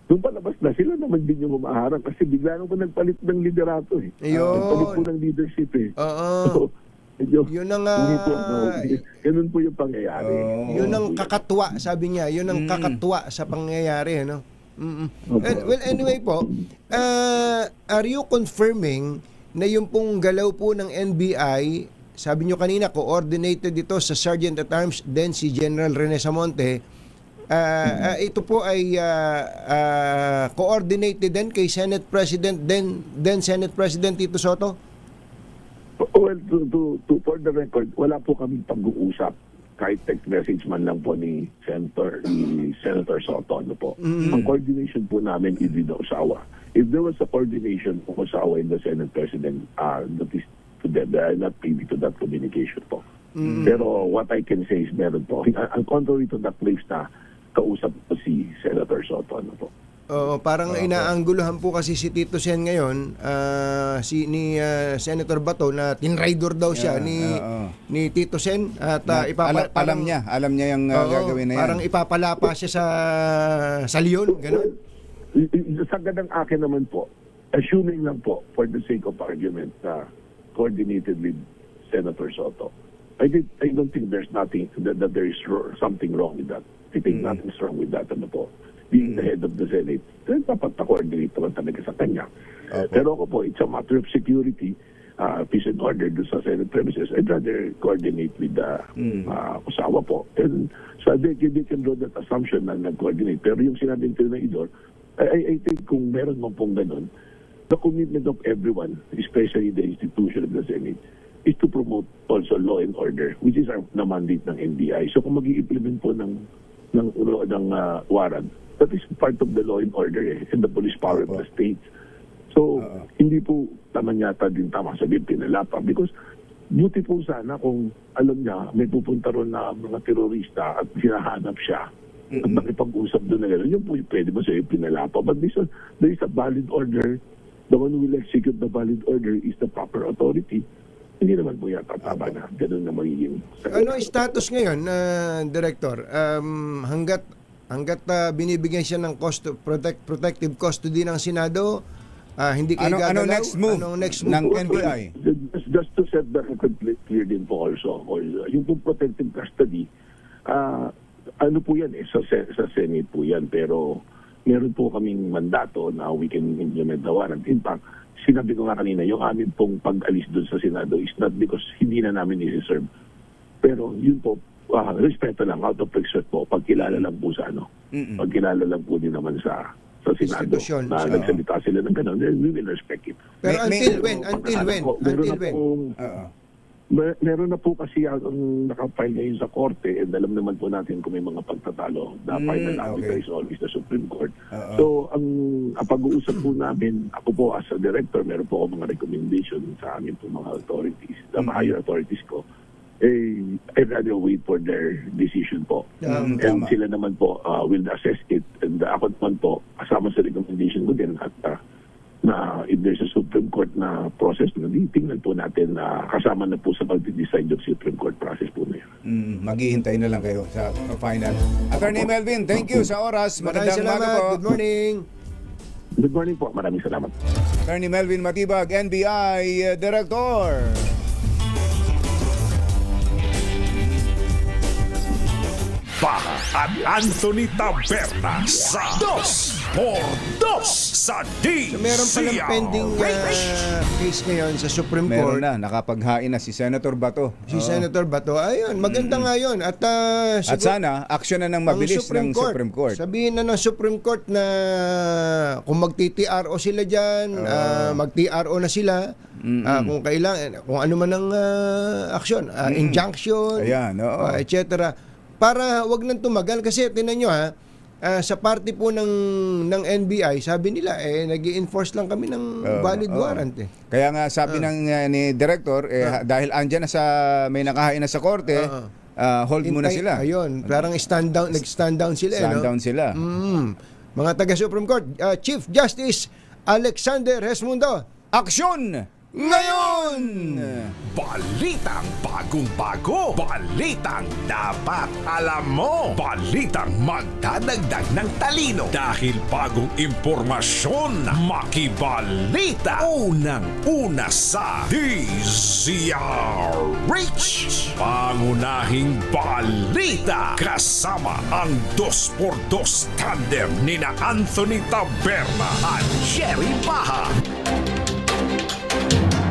nung palabas na, sila naman din yung humaharang kasi bigla nung nagpalit ng liderato Nagpalit po ng leadership So, yun ang ganun po yung pangyayari. Yun ang kakatwa, sabi niya. Yun ang kakatwa sa pangyayari, no? Well, anyway po, are you confirming na yung pong galaw po ng NBI, sabi nyo kanina, coordinated ito sa Sergeant at Arms, then si General Rene Samonte, ito po ay coordinated din kay Senate President, then Senate President Tito Soto? Well, for the record, wala po kaming pag-uusap kahit text message man lang po ni Senator Soto. Po. Ang coordination po namin is with the Osawa. If there was a coordination of Osawa in the Senate President, that is to them, they are not privy to that communication po. Pero what I can say is meron po. Ang contrary to that place na kausap po si Senator Soto. Po. Parang inaangguluhan po kasi si Tito Sen ngayon, ni Senator Bato na tinraidor daw siya ni Tito Sen at alam niya yung gagawin na yan. Parang ipapalapa siya sa Leon, gano'n. Sa ganang akin naman po, assuming lang po for the sake of argument coordinated with Senator Soto, I don't think there's nothing that there is something wrong with that. I think nothing's wrong with that. Being the head of the Senate, dapat na-coordinate naman talaga sa kanya. Pero ako po, it's a matter of security, peace and order doon sa Senate premises. I'd rather coordinate with the Osawa po. And so they can draw that assumption na nag-coordinate. Pero yung sinabing Tinraidor, I think kung meron mo pong ganun, the commitment of everyone, especially the institution of the Senate, is to promote also law and order, which is na mandate ng NBI. So kung mag-i-implement po ng warrant, that is part of the law and order and the police power of the state. So, hindi po naman yata din tama sabihin pinalapa because beautiful sana kung alam niya may pupunta ron na mga terorista at hinahanap siya at nakipag-usap doon na gano'n. Yun po yung pwede mo sa'yo pinalapa. But there is a valid order. The one who will execute the valid order is the proper authority. Hindi naman po yata tama na gano'n na magiging. Ano ang status ngayon, Director? Hanggat binibigyan siya ng protective custody ng Senado, hindi kayo gagalaw? Anong next move ng NBI? Just to set the record clear din po also, yung protective custody, ano po yan sa Senate po yan, pero meron po kaming mandato na we can implement the warrant. In fact, sinabi ko nga kanina, yung amin pong pag-alis doon sa Senado is not because hindi na namin isi-serve. Pero yun po, respeto lang, out of respect po, pagkilala lang po sa pagkilala lang po din naman sa Senado na nagsalita sila ng gano'n, then we will respect it. Pero until when? Meron na po kasi ang nakapile ngayon sa korte, and alam naman po natin kung may mga pagtatalo. The final arbiter is always the Supreme Court. So, ang pag-uusap po namin, ako po as a director, meron po ako mga recommendation sa amin po mga authorities, the higher authorities ko. I'd rather wait for their decision po. And sila naman po will assess it. And ako naman po, kasama sa recommendation ko din at na if there's a Supreme Court na process na tingnan po natin na kasama na po sa pag-decide yung Supreme Court process po na yun. Maghihintay na lang kayo sa final. Attorney Melvin, thank you sa oras. Magandang umaga po. Good morning. Good morning po. Maraming salamat. Attorney Melvin Matibag, NBI Director. Baha at Anthony Taberna sa 2x2 sa DZRH. So, meron palang pending case ngayon sa Supreme Court. Meron na, nakapaghain na si Senator Bato. Senator Bato, ayun, maganda nga yun. At sana, aksyon na ng mabilis ng Supreme Court. Sabihin na ng Supreme Court na kung magti-TRO sila dyan, mag-TRO na sila, kung kailangan, kung ano man ang aksyon, injunction, etc. Para wag nang tumagal kasi tinan nyo sa party po ng NBI, sabi nila nag-i-enforce lang kami ng valid warrant Kaya nga sabi ni Director dahil andyan na may nakahain na sa korte, hold muna sila. Ayun, parang nag-stand down sila. Stand down sila. Mga taga Supreme Court, Chief Justice Alexander Resmundo, aksyon ngayon! Balitang bagong-bago. Balitang dapat alam mo. Balitang magdadagdag ng talino. Dahil bagong impormasyon, makibalita. Unang-una sa DZRH. Pangunahing balita. Kasama ang 2x2 tandem nina Anthony Taberna at Jerry Baha.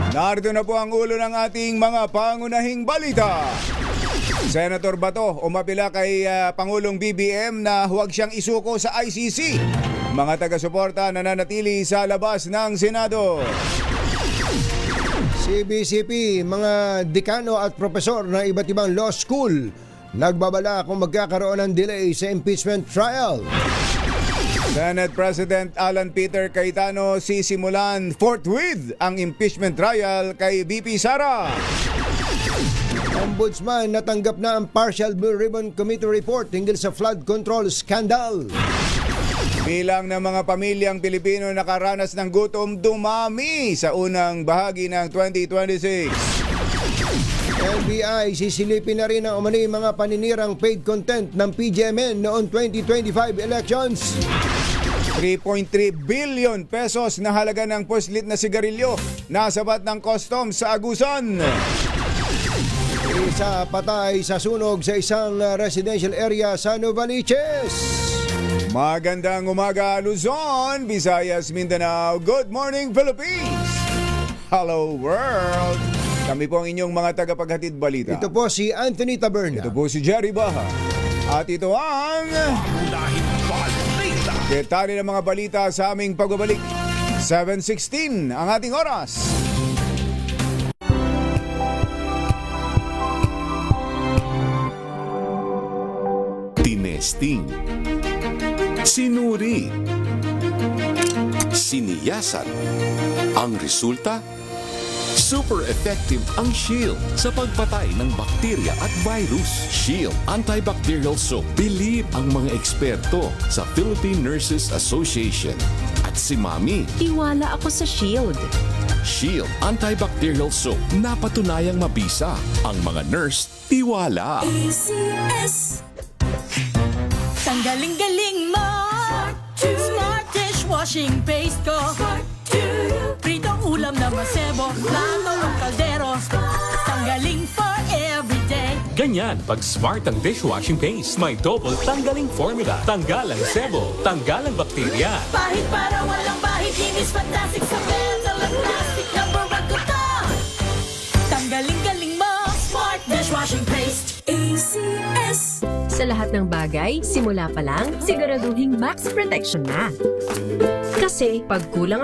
Narito na po ang ulo ng ating mga pangunahing balita. Senator Bato umapila kay Pangulong BBM na huwag siyang isuko sa ICC. Mga taga-suporta nananatili sa labas ng Senado. CBCP, mga dekano at profesor ng iba't ibang law school, nagbabala kung magkakaroon ng delay sa impeachment trial. Senate President Alan Peter Cayetano sisimulan forthwith ang impeachment trial kay VP Sara. Ombudsman natanggap na ang partial Blue Ribbon Committee report hinggil sa flood control scandal. Bilang ng mga pamilyang Pilipino nakaranas ng gutom dumami sa unang bahagi ng 2026. NBI sisilipin na rin ang umano'y mga paninirang paid content ng PGMN noong 2025 elections. 3.3 billion pesos na halaga ng puslit na sigarilyo nasabat ng customs sa Agusan. Isa patay sa sunog sa isang residential area sa Novaliches. Magandang umaga Luzon, Visayas, Mindanao. Good morning Philippines. Hello world. Kami po ang inyong mga tagapaghatid balita. Ito po si Anthony Taberna. Ito po si Jerry Baha. At ito ang detalye ng mga balita sa aming pagbabalik. 7:16 ang ating oras. Tinesting, sinuri, siniyasan. Ang resulta, super effective ang Shield sa pagpatay ng bakterya at virus. Shield Antibacterial Soap. Believe ang mga eksperto sa Philippine Nurses Association. At si Mami. Tiwala ako sa Shield. Shield Antibacterial Soap. Napatunayang mabisa. Ang mga nurse, tiwala. ACS. Ang galing-galing mo. Smart dishwashing paste ko. Pritong ulam na masebo. Plato ng kaldero. Tanggaling for everyday. Ganyan pag Smart ang dishwashing paste. May double tanggaling formula. Tanggal ang sebo, tanggal ang bakterya. Pahit para walang bahid, linis fantastic sa metal at plastic. Number 1 ko to. Tanggaling-galing mo, Smart Dishwashing Paste. ACS. Sa lahat ng bagay, simula pa lang, siguraduhing max protection na. Kasi pag kulang